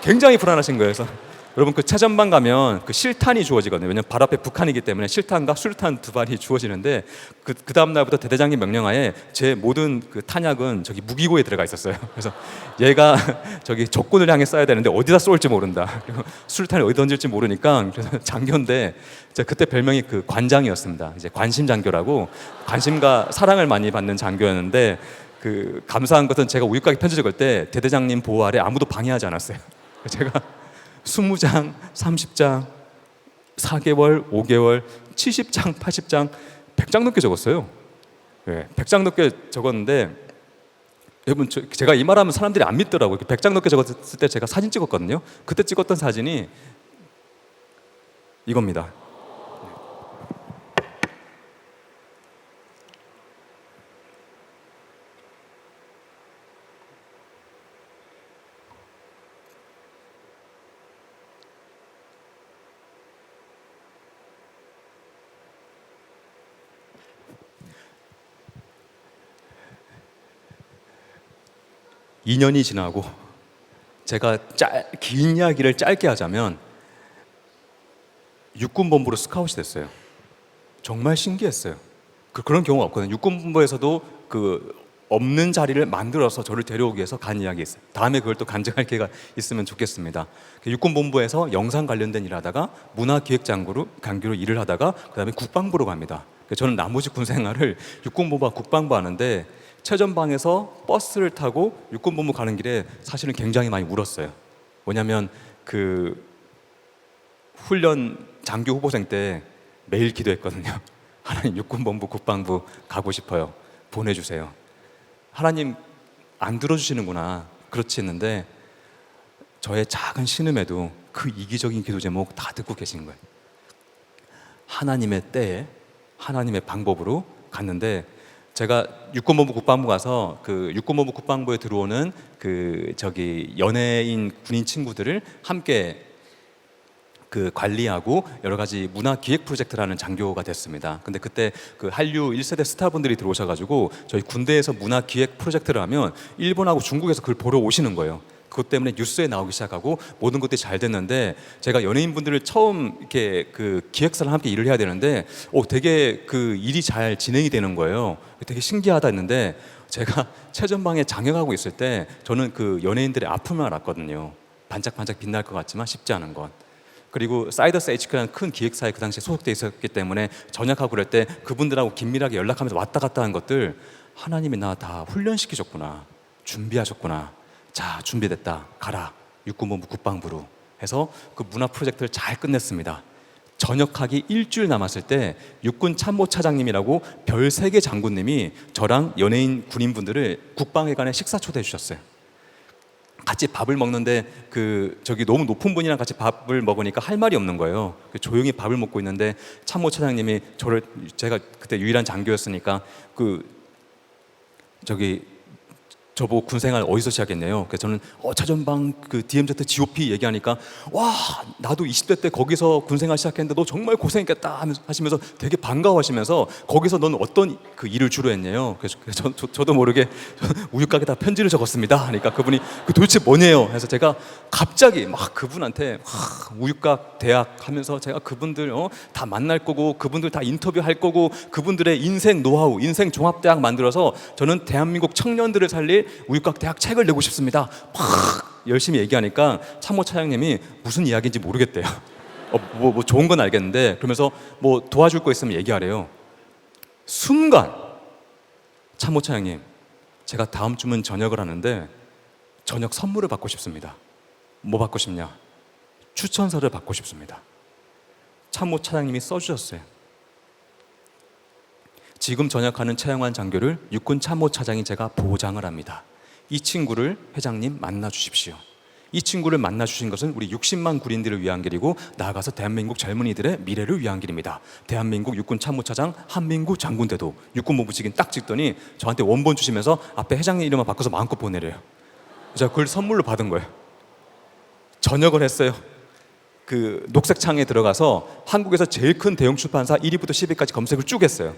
굉장히 불안하신 거예요. 그래서 여러분 그 차전방 가면 그 실탄이 주어지거든요. 왜냐면 바로 앞에 북한이기 때문에 실탄과 수류탄 두 발이 주어지는데 그 다음 날부터 대대장님 명령하에 제 모든 그 탄약은 저기 무기고에 들어가 있었어요. 그래서 얘가 저기 적군을 향해 쏴야 되는데 어디다 쏠지 모른다. 그리고 수류탄을 어디 던질지 모르니까 그래서 장교인데 제가 그때 별명이 그 관장이었습니다. 이제 관심 장교라고 관심과 사랑을 많이 받는 장교였는데 그 감사한 것은 제가 우유곽에 편지 적을 때 대대장님 보호 아래 아무도 방해하지 않았어요. 제가 20장, 30장, 4개월, 5개월, 70장, 80장, 100장 넘게 적었어요. 100장 넘게 적었는데 여러분 제가 이 말하면 사람들이 안 믿더라고요. 100장 넘게 적었을 때 제가 사진 찍었거든요. 그때 찍었던 사진이 이겁니다. 2년이 지나고 제가 긴 이야기를 짧게 하자면 육군본부로 스카웃이 됐어요. 정말 신기했어요. 그런 경우가 없거든요. 육군본부에서도 없는 자리를 만들어서 저를 데려오기 위해서 간 이야기 있어요. 다음에 그걸 또 간증할 기회가 있으면 좋겠습니다. 육군본부에서 영상 관련된 일을 하다가 문화기획장교로 일을 하다가 그 다음에 국방부로 갑니다. 저는 나머지 군 생활을 육군본부와 국방부 하는데 최전방에서 버스를 타고 육군본부 가는 길에 사실은 굉장히 많이 울었어요. 뭐냐면 훈련 장교 후보생 때 매일 기도했거든요. 하나님 육군본부 국방부 가고 싶어요. 보내주세요. 하나님 안 들어주시는구나. 그렇지 했는데 저의 작은 신음에도 그 이기적인 기도 제목 다 듣고 계신 거예요. 하나님의 때에 하나님의 방법으로 갔는데 제가 육군본부 국방부 가서 육군본부 국방부에 들어오는 연예인 군인 친구들을 함께 관리하고 여러 가지 문화 기획 프로젝트라는 장교가 됐습니다. 근데 그때 한류 1세대 스타분들이 들어오셔가지고 저희 군대에서 문화 기획 프로젝트를 하면 일본하고 중국에서 그걸 보러 오시는 거예요. 그것 때문에 뉴스에 나오기 시작하고 모든 것들이 잘 됐는데 제가 연예인분들을 처음 이렇게 기획사랑 함께 일을 해야 되는데 되게 일이 잘 진행이 되는 거예요. 되게 신기하다 했는데 제가 최전방에 장역하고 있을 때 저는 연예인들의 아픔을 알았거든요. 반짝반짝 빛날 것 같지만 쉽지 않은 것. 그리고 사이더스 HQ라는 큰 기획사에 그 당시에 소속돼 있었기 때문에 전역하고 그럴 때 그분들하고 긴밀하게 연락하면서 왔다 갔다 하는 것들 하나님이 나 다 훈련시키셨구나. 준비하셨구나. 자, 준비됐다. 가라. 육군본부 국방부로 해서 문화 프로젝트를 잘 끝냈습니다. 전역하기 일주일 남았을 때 육군 참모차장님이라고 별 3개 장군님이 저랑 연예인 군인분들을 국방회관에 식사 초대해 주셨어요. 같이 밥을 먹는데 너무 높은 분이랑 같이 밥을 먹으니까 할 말이 없는 거예요. 조용히 밥을 먹고 있는데 참모차장님이 제가 그때 유일한 장교였으니까 저보고 군 생활 어디서 시작했냐요. 그래서 저는 차전방 그 DMZ GOP 얘기하니까 와 나도 20대 때 거기서 군 생활 시작했는데 너 정말 고생했겠다 하시면서 되게 반가워하시면서 거기서 넌 어떤 그 일을 주로 했냐요. 그래서 저도 모르게 우유가게다 편지를 적었습니다 하니까 그분이 그 도대체 뭐냐요. 해서 제가 갑자기 막 그분한테 우유가 대학 하면서 제가 그분들 다 만날 거고 그분들 다 인터뷰할 거고 그분들의 인생 노하우, 인생 종합대학 만들어서 저는 대한민국 청년들을 살릴 우유곽 대학 책을 내고 싶습니다. 막 열심히 얘기하니까 참모 차장님이 무슨 이야기인지 모르겠대요. 뭐 좋은 건 알겠는데 그러면서 뭐 도와줄 거 있으면 얘기하래요. 순간 참모 차장님, 제가 다음 주면 저녁을 하는데 저녁 선물을 받고 싶습니다. 뭐 받고 싶냐? 추천서를 받고 싶습니다. 참모 차장님이 써주셨어요. 지금 전역하는 최영환 장교를 육군 참모 차장이 제가 보장을 합니다. 이 친구를 회장님 만나 주십시오. 이 친구를 만나 주신 것은 우리 60만 군인들을 위한 길이고 나아가서 대한민국 젊은이들의 미래를 위한 길입니다. 대한민국 육군 참모차장 한민구 장군대도 육군본부 직인 딱 찍더니 저한테 원본 주시면서 앞에 회장님 이름만 바꿔서 마음껏 보내래요. 제가 그걸 선물로 받은 거예요. 전역을 했어요. 그 녹색 창에 들어가서 한국에서 제일 큰 대형 출판사 1위부터 10위까지 검색을 쭉 했어요.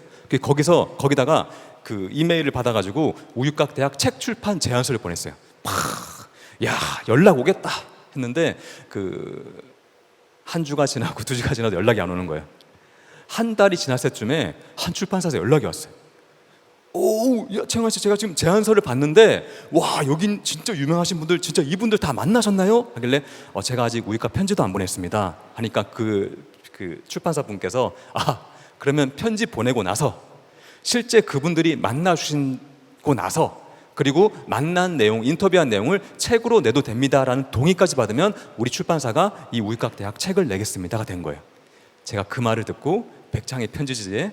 거기다가 그 이메일을 받아가지고 우유곽 대학 책 출판 제안서를 보냈어요. 야 연락 오겠다 했는데 그 한 주가 지나고 2주가 지나도 연락이 안 오는 거예요. 한 달이 지났을 때쯤에 한 출판사에서 연락이 왔어요. 야 최영환 씨, 제가 지금 제안서를 봤는데 와 여긴 진짜 유명하신 분들, 진짜 이분들 다 만나셨나요? 하길래 제가 아직 우유곽 편지도 안 보냈습니다 하니까 그 출판사 분께서 그러면 편지 보내고 나서 실제 그분들이 만나 주시고 나서 그리고 만난 내용, 인터뷰한 내용을 책으로 내도 됩니다라는 동의까지 받으면 우리 출판사가 이 우유곽 대학 책을 내겠습니다가 된 거예요. 제가 그 말을 듣고 백창의 편지지에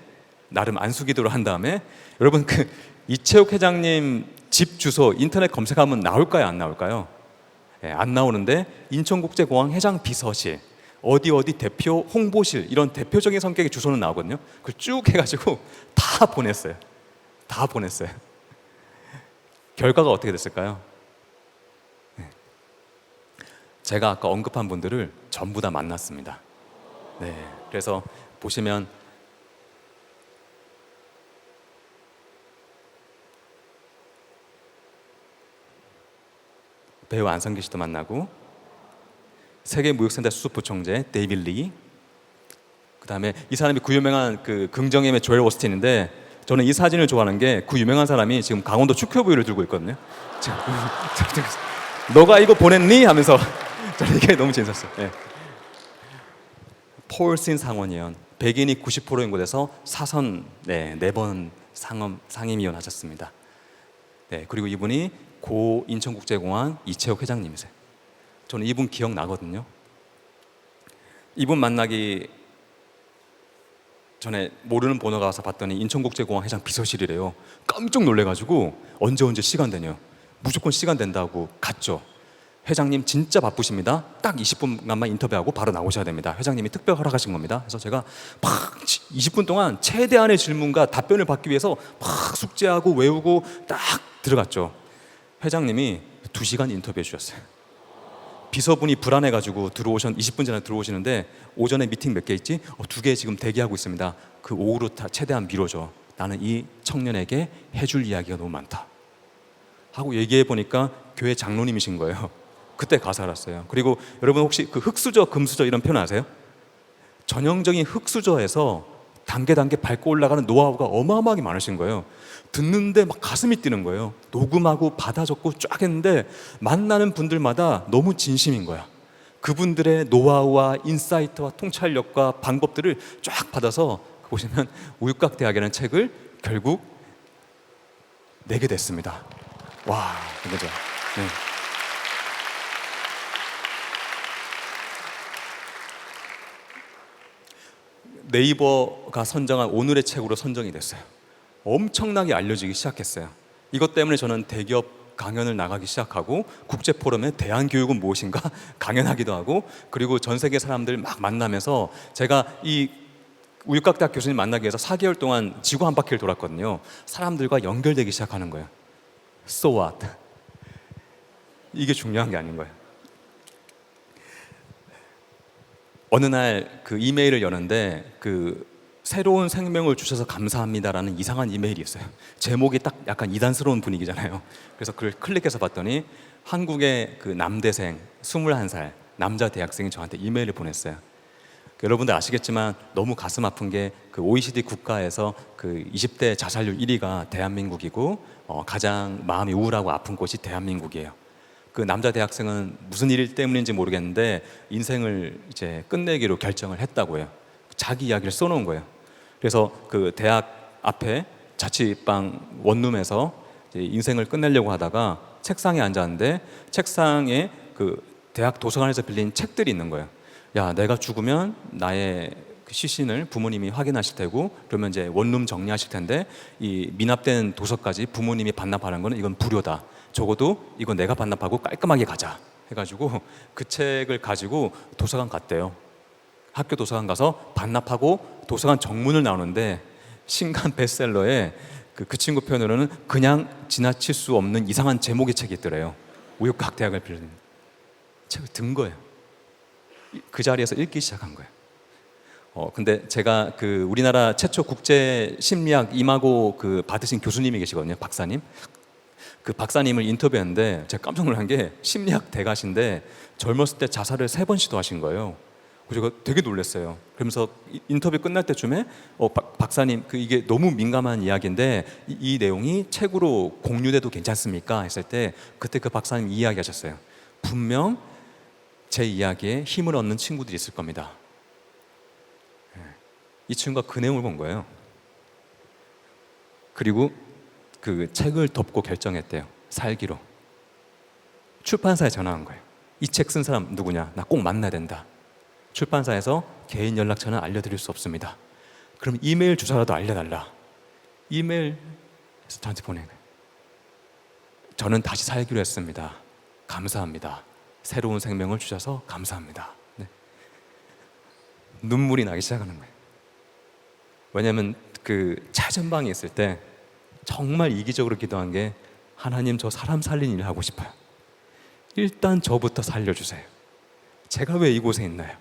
나름 안수기도를 한 다음에 여러분 그 이채욱 회장님 집 주소 인터넷 검색하면 나올까요, 안 나올까요? 안 나오는데 인천국제공항 회장 비서실, 어디 대표 홍보실, 이런 대표적인 성격의 주소는 나오거든요. 그걸 쭉 해가지고 다 보냈어요. 결과가 어떻게 됐을까요? 제가 아까 언급한 분들을 전부 다 만났습니다. 그래서 보시면 배우 안성기 씨도 만나고 세계무역센터 수석부총재 데이빗 리, 그 다음에 이 사람이 그 유명한 그 긍정엠의 조엘 오스틴인데 저는 이 사진을 좋아하는 게 그 유명한 사람이 지금 강원도 축효부위를 들고 있거든요. 너가 이거 보냈니? 하면서 저는 이게 너무 재밌었어요. 폴신 상원의원, 백인이 90%인 곳에서 사선 4번 상임위원 하셨습니다. 그리고 이분이 고 인천국제공항 이채욱 회장님이세요. 저는 이분 기억나거든요. 이분 만나기 전에 모르는 번호가 와서 봤더니 인천국제공항 회장 비서실이래요. 깜짝 놀래가지고 언제 시간 되냐, 무조건 시간 된다고 갔죠. 회장님 진짜 바쁘십니다. 딱 20분간만 인터뷰하고 바로 나오셔야 됩니다. 회장님이 특별 허락하신 겁니다. 그래서 제가 막 20분 동안 최대한의 질문과 답변을 받기 위해서 막 숙제하고 외우고 딱 들어갔죠. 회장님이 2시간 인터뷰해 주셨어요. 비서분이 불안해가지고 20분 전에 들어오시는데 오전에 미팅 몇 개 있지? 2개 지금 대기하고 있습니다. 그 오후로 다 최대한 미뤄줘. 나는 이 청년에게 해줄 이야기가 너무 많다 하고 얘기해 보니까 교회 장로님이신 거예요. 그때 가사 알았어요. 그리고 여러분 혹시 그 흙수저, 금수저 이런 표현 아세요? 전형적인 흙수저에서 단계 밟고 올라가는 노하우가 어마어마하게 많으신 거예요. 듣는데 막 가슴이 뛰는 거예요. 녹음하고 받아 적고 쫙 했는데 만나는 분들마다 너무 진심인 거야. 그분들의 노하우와 인사이트와 통찰력과 방법들을 쫙 받아서 보시면 우유곽 대학이라는 책을 결국 내게 됐습니다. 와, 이거죠. 네이버가 선정한 오늘의 책으로 선정이 됐어요. 엄청나게 알려지기 시작했어요. 이것 때문에 저는 대기업 강연을 나가기 시작하고 국제포럼에 대한교육은 무엇인가 강연하기도 하고, 그리고 전 세계 사람들 막 만나면서 제가 이 우유곽대학 교수님 만나기 위해서 4개월 동안 지구 한 바퀴를 돌았거든요. 사람들과 연결되기 시작하는 거예요. So what? 이게 중요한 게 아닌 거예요. 어느 날 그 이메일을 여는데 그 새로운 생명을 주셔서 감사합니다라는 이상한 이메일이 있어요. 제목이 딱 약간 이단스러운 분위기잖아요. 그래서 그걸 클릭해서 봤더니 한국의 그 남대생 21살 남자 대학생이 저한테 이메일을 보냈어요. 여러분들 아시겠지만 너무 가슴 아픈 게 그 OECD 국가에서 그 20대 자살률 1위가 대한민국이고 가장 마음이 우울하고 아픈 곳이 대한민국이에요. 그 남자 대학생은 무슨 일 때문인지 모르겠는데 인생을 이제 끝내기로 결정을 했다고 해요. 자기 이야기를 써놓은 거예요. 그래서 그 대학 앞에 자취방 원룸에서 이제 인생을 끝내려고 하다가 책상에 앉았는데 책상에 그 대학 도서관에서 빌린 책들이 있는 거예요. 야, 내가 죽으면 나의 그 시신을 부모님이 확인하실 테고 그러면 이제 원룸 정리하실 텐데 이 미납된 도서까지 부모님이 반납하는 거는 이건 불효다. 적어도 이건 내가 반납하고 깔끔하게 가자 해가지고 그 책을 가지고 도서관 갔대요. 학교 도서관 가서 반납하고 도서관 정문을 나오는데 신간 베스트셀러에 그 친구 표현으로는 그냥 지나칠 수 없는 이상한 제목의 책이 있더래요. 우유곽 대학을 빌린 책을 든 거예요. 그 자리에서 읽기 시작한 거예요. 근데 제가 그 우리나라 최초 국제 심리학 이마고 그 받으신 교수님이 계시거든요. 박사님. 그 박사님을 인터뷰했는데 제가 깜짝 놀란 게 심리학 대가신데 젊었을 때 자살을 3번 시도하신 거예요. 그래서 제가 되게 놀랐어요. 그러면서 인터뷰 끝날 때쯤에 박사님 그 이게 너무 민감한 이야기인데 이 내용이 책으로 공유돼도 괜찮습니까? 했을 때 그때 그 박사님 이야기하셨어요. 분명 제 이야기에 힘을 얻는 친구들이 있을 겁니다. 이 친구가 그 내용을 본 거예요. 그리고 그 책을 덮고 결정했대요. 살기로. 출판사에 전화한 거예요. 이 책 쓴 사람 누구냐? 나 꼭 만나야 된다. 출판사에서 개인 연락처는 알려드릴 수 없습니다. 그럼 이메일 주소라도 알려달라. 이메일에서 저한테 보낸 거예요. 저는 다시 살기로 했습니다. 감사합니다. 새로운 생명을 주셔서 감사합니다. 네. 눈물이 나기 시작하는 거예요. 왜냐하면 그 차전방에 있을 때 정말 이기적으로 기도한 게 하나님 저 사람 살린 일을 하고 싶어요. 일단 저부터 살려주세요. 제가 왜 이곳에 있나요?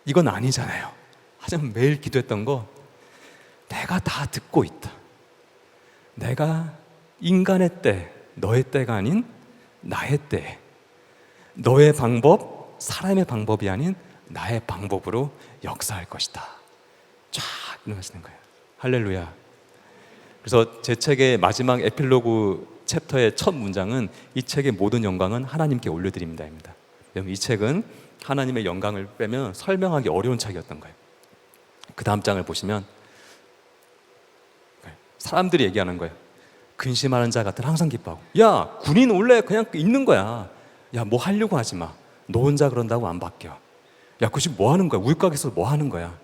이건 아니잖아요. 하지만 매일 기도했던 거 내가 다 듣고 있다. 내가 인간의 때, 너의 때가 아닌 나의 때, 너의 방법, 사람의 방법이 아닌 나의 방법으로 역사할 것이다. 쫙 일어나시는 거예요. 할렐루야. 그래서 제 책의 마지막 에필로그 챕터의 첫 문장은 이 책의 모든 영광은 하나님께 올려드립니다입니다. 이 책은 하나님의 영광을 빼면 설명하기 어려운 책이었던 거예요. 그 다음 장을 보시면 사람들이 얘기하는 거예요. 근심하는 자 같은 항상 기뻐하고. 야, 군인 원래 그냥 있는 거야. 야, 뭐 하려고 하지 마. 너 혼자 그런다고 안 바뀌어. 야, 그 지금 뭐 하는 거야? 우유곽에서 뭐 하는 거야?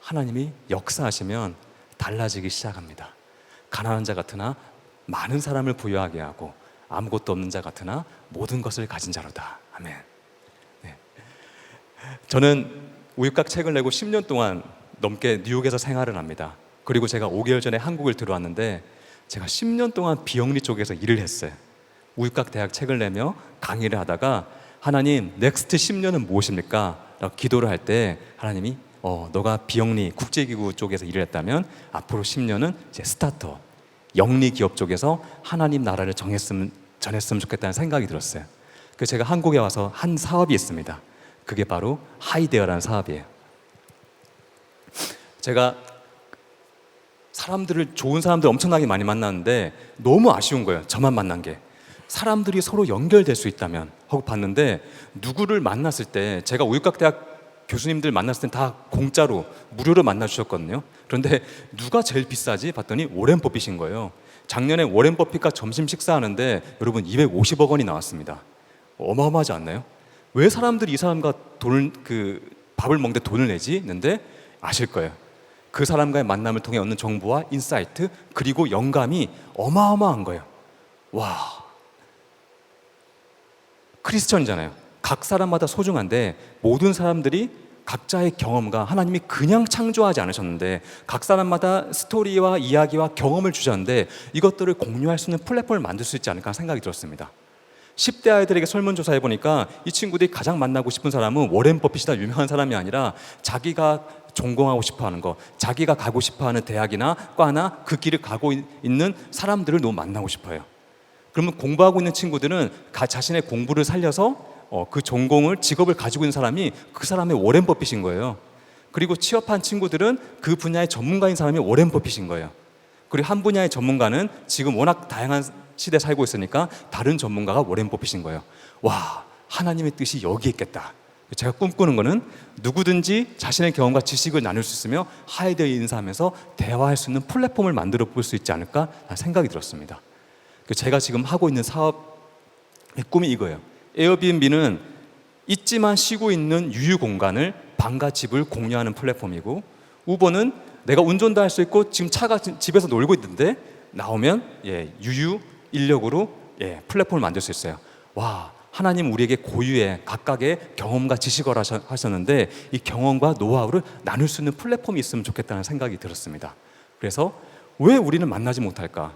하나님이 역사하시면 달라지기 시작합니다. 가난한 자 같으나 많은 사람을 부유하게 하고 아무것도 없는 자 같으나 모든 것을 가진 자로다. 아멘. 네. 저는 우유곽 책을 내고 10년 동안 넘게 뉴욕에서 생활을 합니다. 그리고 제가 5개월 전에 한국을 들어왔는데 제가 10년 동안 비영리 쪽에서 일을 했어요. 우유곽 대학 책을 내며 강의를 하다가 하나님 넥스트 10년은 무엇입니까? 라고 기도를 할 때 하나님이 너가 비영리 국제기구 쪽에서 일을 했다면 앞으로 10년은 이제 스타터 영리 기업 쪽에서 하나님 나라를 전했으면 좋겠다는 생각이 들었어요. 그래서 제가 한국에 와서 한 사업이 있습니다. 그게 바로 하이데어라는 사업이에요. 제가 좋은 사람들 엄청나게 많이 만났는데 너무 아쉬운 거예요. 저만 만난 게. 사람들이 서로 연결될 수 있다면 하고 봤는데 누구를 만났을 때 제가 우유곽 대학 교수님들 만났을 땐 다 공짜로 무료로 만나 주셨거든요. 그런데 누가 제일 비싸지? 봤더니 워렌 버핏인 거예요. 작년에 워렌 버핏과 점심 식사하는데 여러분 250억 원이 나왔습니다. 어마어마하지 않나요? 왜 사람들이 이 사람과 밥을 먹는데 돈을 내지? 했는데 아실 거예요. 그 사람과의 만남을 통해 얻는 정보와 인사이트 그리고 영감이 어마어마한 거예요. 와, 크리스천이잖아요. 각 사람마다 소중한데 모든 사람들이 각자의 경험과 하나님이 그냥 창조하지 않으셨는데 각 사람마다 스토리와 이야기와 경험을 주셨는데 이것들을 공유할 수 있는 플랫폼을 만들 수 있지 않을까 생각이 들었습니다. 10대 아이들에게 설문조사해 보니까 이 친구들이 가장 만나고 싶은 사람은 워렌 버핏이다 유명한 사람이 아니라 자기가 전공하고 싶어하는 거, 자기가 가고 싶어하는 대학이나 과나 그 길을 가고 있는 사람들을 너무 만나고 싶어요. 그러면 공부하고 있는 친구들은 자신의 공부를 살려서 그 전공을 직업을 가지고 있는 사람이 그 사람의 워렌 버핏인 거예요. 그리고 취업한 친구들은 그 분야의 전문가인 사람이 워렌 버핏인 거예요. 그리고 한 분야의 전문가는 지금 워낙 다양한 시대에 살고 있으니까 다른 전문가가 워렌 버핏인 거예요. 와, 하나님의 뜻이 여기에 있겠다. 제가 꿈꾸는 거는 누구든지 자신의 경험과 지식을 나눌 수 있으며 하이드에 인사하면서 대화할 수 있는 플랫폼을 만들어 볼 수 있지 않을까 생각이 들었습니다. 제가 지금 하고 있는 사업의 꿈이 이거예요. 에어비앤비는 있지만 쉬고 있는 유유 공간을 방과 집을 공유하는 플랫폼이고, 우버는 내가 운전도 할 수 있고 지금 차가 집에서 놀고 있는데 나오면 유유 인력으로 플랫폼을 만들 수 있어요. 와, 하나님 우리에게 고유의 각각의 경험과 지식을 하셨는데 이 경험과 노하우를 나눌 수 있는 플랫폼이 있으면 좋겠다는 생각이 들었습니다. 그래서 왜 우리는 만나지 못할까?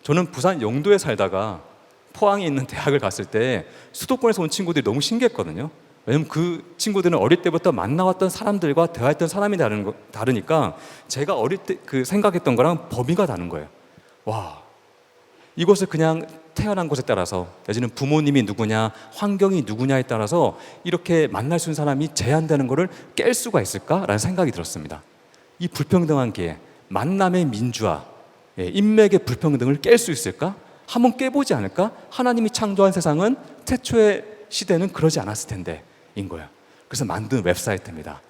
저는 부산 영도에 살다가 포항에 있는 대학을 갔을 때 수도권에서 온 친구들이 너무 신기했거든요. 왜냐면 그 친구들은 어릴 때부터 만나왔던 사람들과 대화했던 사람이 다르니까 제가 어릴 때 그 생각했던 거랑 범위가 다른 거예요. 와, 이곳을 그냥 태어난 곳에 따라서 내지는 부모님이 누구냐, 환경이 누구냐에 따라서 이렇게 만날 수 있는 사람이 제한되는 것을 깰 수가 있을까라는 생각이 들었습니다. 이 불평등한 기회, 만남의 민주화, 인맥의 불평등을 깰 수 있을까? 한번 깨보지 않을까? 하나님이 창조한 세상은 태초의 시대는 그러지 않았을 텐데 인 거예요. 그래서 만든 웹사이트입니다.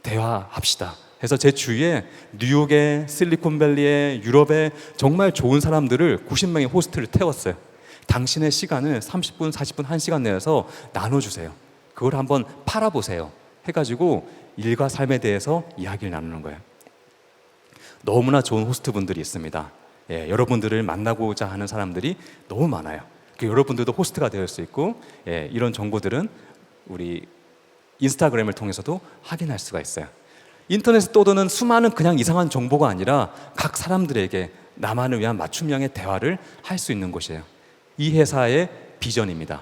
대화합시다 해서 제 주위에 뉴욕에, 실리콘밸리에, 유럽에 정말 좋은 사람들을 90명의 호스트를 태웠어요. 당신의 시간을 30분, 40분, 1시간 내서 나눠주세요. 그걸 한번 팔아보세요 해가지고 일과 삶에 대해서 이야기를 나누는 거예요. 너무나 좋은 호스트분들이 있습니다. 여러분들을 만나고자 하는 사람들이 너무 많아요. 여러분들도 호스트가 될 수 있고, 이런 정보들은 우리 인스타그램을 통해서도 확인할 수가 있어요. 인터넷에 떠도는 수많은 그냥 이상한 정보가 아니라 각 사람들에게 나만을 위한 맞춤형의 대화를 할 수 있는 곳이에요. 이 회사의 비전입니다.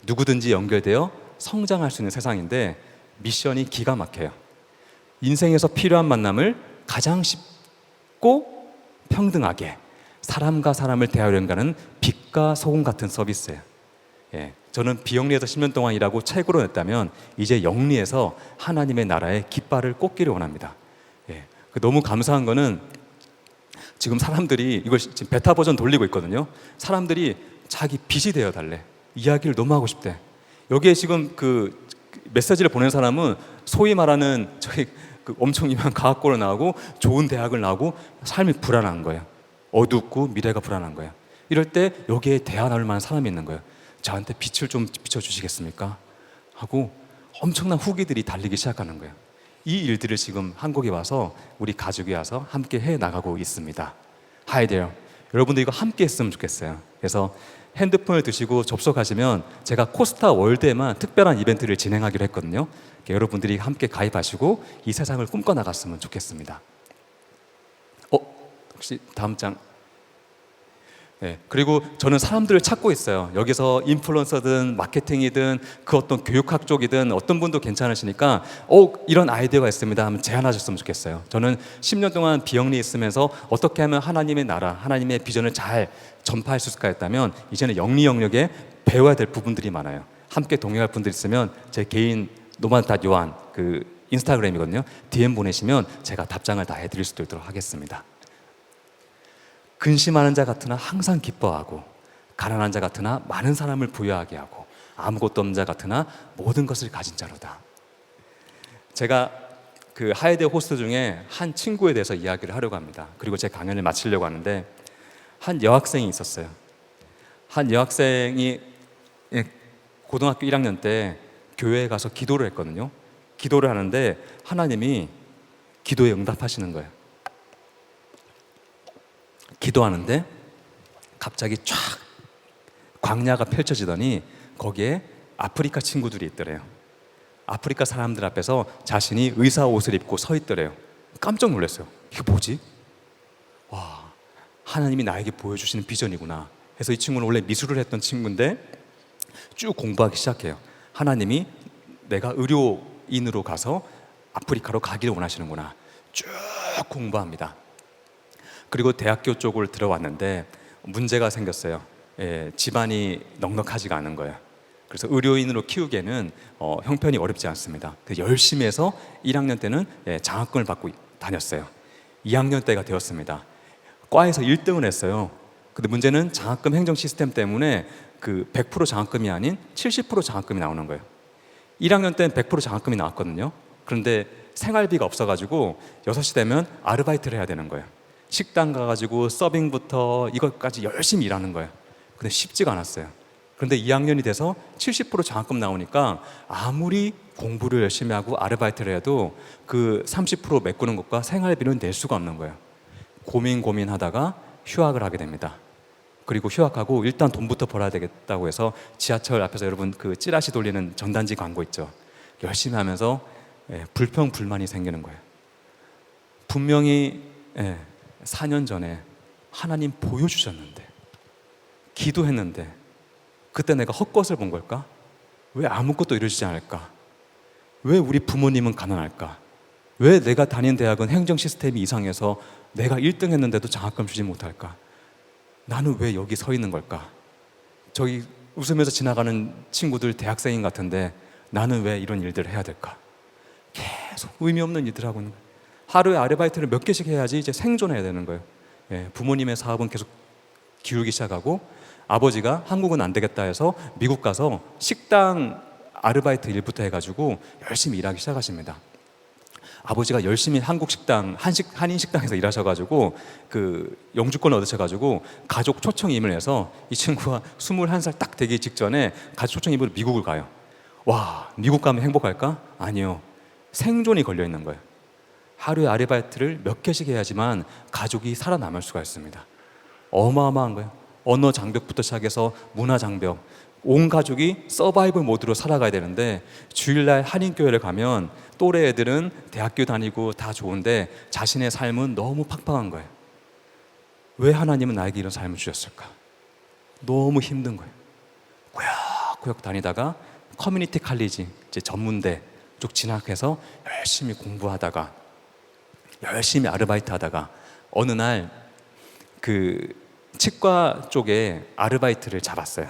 누구든지 연결되어 성장할 수 있는 세상인데 미션이 기가 막혀요. 인생에서 필요한 만남을 가장 쉽고 평등하게 사람과 사람을 대하려는 가는 빛과 소금 같은 서비스예요. 저는 비영리에서 10년 동안 일하고 책으로 냈다면 이제 영리에서 하나님의 나라의 깃발을 꽂기를 원합니다. 너무 감사한 거는 지금 사람들이 이걸 지금 베타 버전 돌리고 있거든요. 사람들이 자기 빛이 되어 달래. 이야기를 너무 하고 싶대. 여기에 지금 그 메시지를 보낸 사람은 소위 말하는 저희 그 엄청 유명한 과학고를 나오고 좋은 대학을 나오고 삶이 불안한 거예요. 어둡고 미래가 불안한 거예요. 이럴 때 여기에 대화 나눌 만한 사람이 있는 거예요. 저한테 빛을 좀 비춰주시겠습니까? 하고 엄청난 후기들이 달리기 시작하는 거예요. 이 일들을 지금 한국에 와서 우리 가족이 와서 함께 해 나가고 있습니다. 하이데요. 여러분들 이거 함께 했으면 좋겠어요. 그래서 핸드폰을 드시고 접속하시면 제가 코스타 월드에만 특별한 이벤트를 진행하기로 했거든요. 여러분들이 함께 가입하시고 이 세상을 꿈꿔나갔으면 좋겠습니다. 혹시 다음 장. 그리고 저는 사람들을 찾고 있어요. 여기서 인플루언서든 마케팅이든 그 어떤 교육학 쪽이든 어떤 분도 괜찮으시니까 이런 아이디어가 있습니다 하면 제안하셨으면 좋겠어요. 저는 10년 동안 비영리에 있으면서 어떻게 하면 하나님의 나라, 하나님의 비전을 잘 전파할 수 있을까 했다면 이제는 영리 영역에 배워야 될 부분들이 많아요. 함께 동행할 분들 있으면 제 개인 노마드.요한 그 인스타그램이거든요. DM 보내시면 제가 답장을 다 해드릴 수도 있도록 하겠습니다. 근심하는 자 같으나 항상 기뻐하고 가난한 자 같으나 많은 사람을 부유하게 하고 아무것도 없는 자 같으나 모든 것을 가진 자로다. 제가 그 하이데 호스트 중에 한 친구에 대해서 이야기를 하려고 합니다. 그리고 제 강연을 마치려고 하는데 한 여학생이 있었어요. 한 여학생이 고등학교 1학년 때 교회에 가서 기도를 했거든요. 기도를 하는데 하나님이 기도에 응답하시는 거예요. 기도하는데 갑자기 쫙 광야가 펼쳐지더니 거기에 아프리카 친구들이 있더래요. 아프리카 사람들 앞에서 자신이 의사 옷을 입고 서 있더래요. 깜짝 놀랐어요. 이게 뭐지? 와, 하나님이 나에게 보여주시는 비전이구나 해서 이 친구는 원래 미술을 했던 친구인데 쭉 공부하기 시작해요. 하나님이 내가 의료인으로 가서 아프리카로 가기를 원하시는구나. 쭉 공부합니다. 그리고 대학교 쪽을 들어왔는데 문제가 생겼어요. 집안이 넉넉하지가 않은 거예요. 그래서 의료인으로 키우기에는 형편이 어렵지 않습니다. 그래서 열심히 해서 1학년 때는 장학금을 받고 다녔어요. 2학년 때가 되었습니다. 과에서 1등을 했어요. 근데 문제는 장학금 행정 시스템 때문에 그 100% 장학금이 아닌 70% 장학금이 나오는 거예요. 1학년 때는 100% 장학금이 나왔거든요. 그런데 생활비가 없어가지고 6시 되면 아르바이트를 해야 되는 거예요. 식당 가가지고 서빙부터 이것까지 열심히 일하는 거예요. 근데 쉽지가 않았어요. 그런데 2학년이 돼서 70% 장학금 나오니까 아무리 공부를 열심히 하고 아르바이트를 해도 그 30% 메꾸는 것과 생활비는 낼 수가 없는 거예요. 고민하다가 휴학을 하게 됩니다. 그리고 휴학하고 일단 돈부터 벌어야 되겠다고 해서 지하철 앞에서 여러분 그 찌라시 돌리는 전단지 광고 있죠. 열심히 하면서 불평 불만이 생기는 거예요. 분명히 4년 전에 하나님 보여주셨는데 기도했는데 그때 내가 헛것을 본 걸까? 왜 아무것도 이루어지지 않을까? 왜 우리 부모님은 가난할까? 왜 내가 다닌 대학은 행정 시스템이 이상해서 내가 1등 했는데도 장학금 주지 못할까? 나는 왜 여기 서 있는 걸까? 저기 웃으면서 지나가는 친구들 대학생인 같은데 나는 왜 이런 일들을 해야 될까? 계속 의미 없는 일들을 하고 있는 거예요. 하루에 아르바이트를 몇 개씩 해야지 이제 생존해야 되는 거예요. 부모님의 사업은 계속 기울기 시작하고 아버지가 한국은 안 되겠다 해서 미국 가서 식당 아르바이트 일부터 해가지고 열심히 일하기 시작하십니다. 아버지가 열심히 한국 식당, 한인 식당에서 일하셔가지고 그 영주권을 얻으셔가지고 가족 초청 임을 해서 이 친구가 21살 딱 되기 직전에 가족 초청 임으로 미국을 가요. 와, 미국 가면 행복할까? 아니요. 생존이 걸려 있는 거예요. 하루에 아르바이트를 몇 개씩 해야지만 가족이 살아남을 수가 있습니다. 어마어마한 거예요. 언어 장벽부터 시작해서 문화 장벽, 온 가족이 서바이벌 모드로 살아가야 되는데 주일날 한인교회를 가면 또래 애들은 대학교 다니고 다 좋은데 자신의 삶은 너무 팍팍한 거예요. 왜 하나님은 나에게 이런 삶을 주셨을까? 너무 힘든 거예요. 꾸역꾸역 다니다가 커뮤니티 칼리지, 이제 전문대 쪽 진학해서 열심히 공부하다가 열심히 아르바이트 하다가 어느 날 그 치과 쪽에 아르바이트를 잡았어요.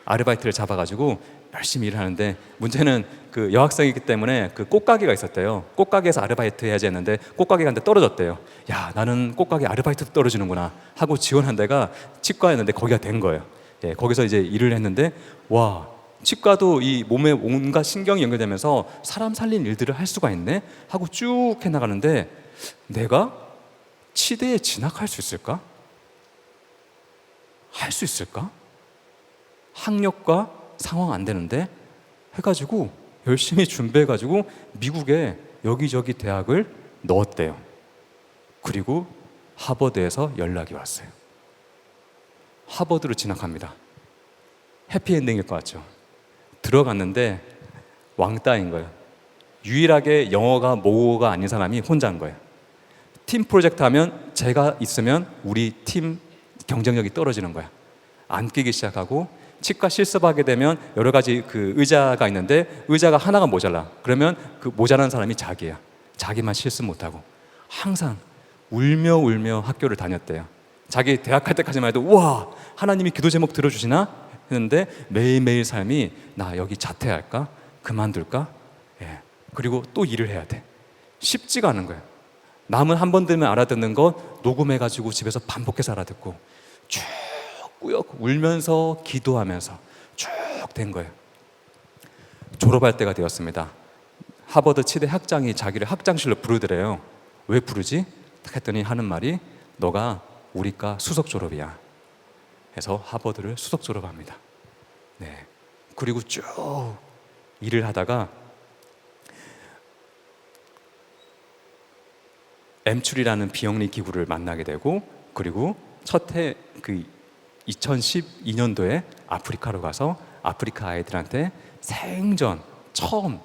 아르바이트를 잡아가지고 열심히 일을 하는데 문제는 그 여학생이기 때문에 그 꽃가게가 있었대요. 꽃가게에서 아르바이트 해야지 했는데 꽃가게 갔는데 떨어졌대요. 야, 나는 꽃가게 아르바이트도 떨어지는구나 하고 지원한 데가 치과였는데 거기가 된 거예요. 거기서 이제 일을 했는데 와, 치과도 이 몸에 온갖 신경이 연결되면서 사람 살린 일들을 할 수가 있네 하고 쭉 해나가는데 내가 치대에 진학할 수 있을까? 할 수 있을까? 학력과 상황 안 되는데 해가지고 열심히 준비해가지고 미국에 여기저기 대학을 넣었대요. 그리고 하버드에서 연락이 왔어요. 하버드로 진학합니다. 해피엔딩일 것 같죠? 들어갔는데 왕따인 거예요. 유일하게 영어가 모국어가 아닌 사람이 혼자인 거예요. 팀 프로젝트 하면 제가 있으면 우리 팀 경쟁력이 떨어지는 거야. 안 끼기 시작하고 치과 실습하게 되면 여러 가지 그 의자가 있는데 의자가 하나가 모자라. 그러면 그 모자란 사람이 자기야. 자기만 실습 못하고 항상 울며 학교를 다녔대요. 자기 대학 갈 때까지만 해도 우와, 하나님이 기도 제목 들어주시나 했는데 매일매일 삶이 나 여기 자퇴할까? 그만둘까? 그리고 또 일을 해야 돼. 쉽지가 않은 거예요. 남은 한 번 들으면 알아듣는 거 녹음해가지고 집에서 반복해서 알아듣고 쭉 꾸역 울면서 기도하면서 쭉 된 거예요. 졸업할 때가 되었습니다. 하버드 치대 학장이 자기를 학장실로 부르더래요. 왜 부르지? 했더니 하는 말이 너가 우리과 수석 졸업이야. 해서 하버드를 수석 졸업합니다. 그리고 쭉 일을 하다가 엠출이라는 비영리 기구를 만나게 되고 그리고 그 2012년도에 아프리카로 가서 아프리카 아이들한테 생전 처음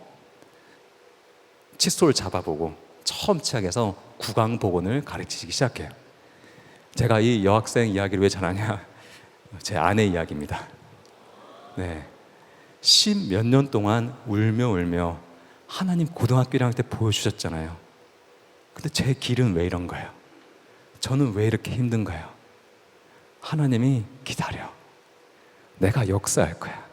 칫솔 잡아보고 처음 시작해서 구강복원을 가르치기 시작해요. 제가 이 여학생 이야기를 왜 잘하냐? 제 아내 이야기입니다. 네, 10몇 년 동안 울며 하나님 고등학교 1학년 때 보여주셨잖아요. 근데 제 길은 왜 이런 거예요? 저는 왜 이렇게 힘든가요? 하나님이 기다려. 내가 역사할 거야.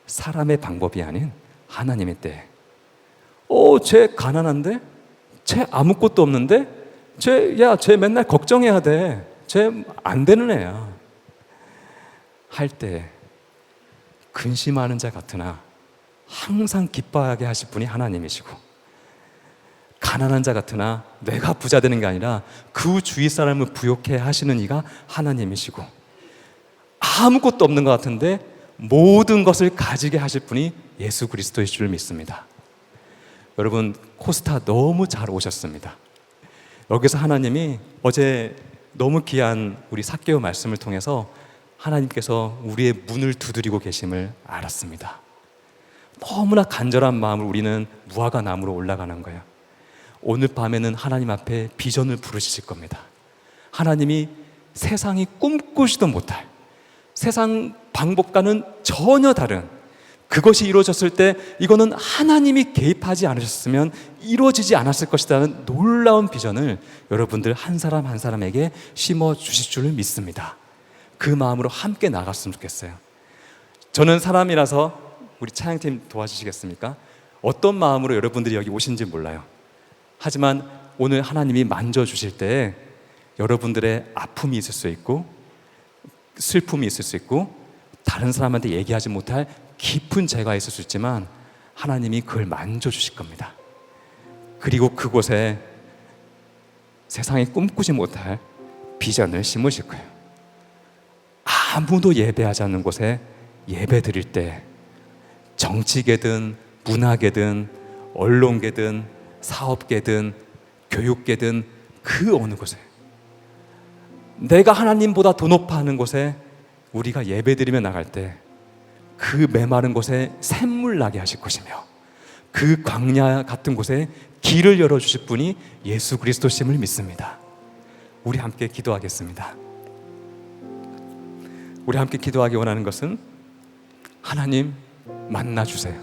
사람의 방법이 아닌 하나님의 때. 쟤 가난한데? 쟤 아무것도 없는데? 쟤 맨날 걱정해야 돼. 쟤 안 되는 애야. 할 때 근심하는 자 같으나 항상 기뻐하게 하실 분이 하나님이시고, 가난한 자 같으나 내가 부자 되는 게 아니라 그 주위 사람을 부욕해 하시는 이가 하나님이시고, 아무것도 없는 것 같은데 모든 것을 가지게 하실 분이 예수 그리스도이실 줄 믿습니다. 여러분, 코스타 너무 잘 오셨습니다. 여기서 하나님이 어제 너무 귀한 우리 삭개오 말씀을 통해서 하나님께서 우리의 문을 두드리고 계심을 알았습니다. 너무나 간절한 마음을 우리는 무화과 나무로 올라가는 거예요. 오늘 밤에는 하나님 앞에 비전을 부르실 겁니다. 하나님이 세상이 꿈꾸지도 못할, 세상 방법과는 전혀 다른 그것이 이루어졌을 때 이거는 하나님이 개입하지 않으셨으면 이루어지지 않았을 것이라는 놀라운 비전을 여러분들 한 사람 한 사람에게 심어 주실 줄 믿습니다. 그 마음으로 함께 나갔으면 좋겠어요. 저는 사람이라서 우리 찬양팀 도와주시겠습니까? 어떤 마음으로 여러분들이 여기 오신지 몰라요. 하지만 오늘 하나님이 만져주실 때 여러분들의 아픔이 있을 수 있고 슬픔이 있을 수 있고 다른 사람한테 얘기하지 못할 깊은 죄가 있을 수 있지만 하나님이 그걸 만져주실 겁니다. 그리고 그곳에 세상이 꿈꾸지 못할 비전을 심으실 거예요. 아무도 예배하지 않는 곳에 예배 드릴 때 정치계든 문화계든 언론계든 사업계든 교육계든 그 어느 곳에 내가 하나님보다 더 높아 하는 곳에 우리가 예배 드리며 나갈 때 그 메마른 곳에 샘물 나게 하실 것이며 그 광야 같은 곳에 길을 열어주실 분이 예수 그리스도심을 믿습니다. 우리 함께 기도하겠습니다. 우리 함께 기도하기 원하는 것은 하나님 만나주세요.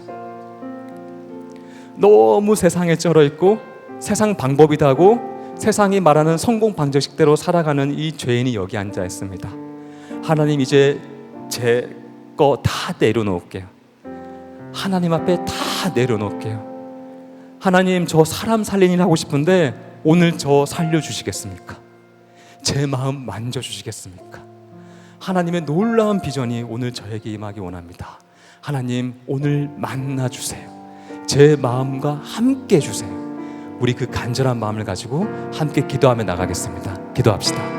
너무 세상에 쩔어있고 세상 방법이 다고 세상이 말하는 성공 방정식대로 살아가는 이 죄인이 여기 앉아 있습니다. 하나님, 이제 제 거 다 내려놓을게요. 하나님 앞에 다 내려놓을게요. 하나님, 저 사람 살린 일 하고 싶은데 오늘 저 살려주시겠습니까? 제 마음 만져주시겠습니까? 하나님의 놀라운 비전이 오늘 저에게 임하기 원합니다. 하나님, 오늘 만나주세요. 제 마음과 함께 해주세요. 우리 그 간절한 마음을 가지고 함께 기도하며 나가겠습니다. 기도합시다.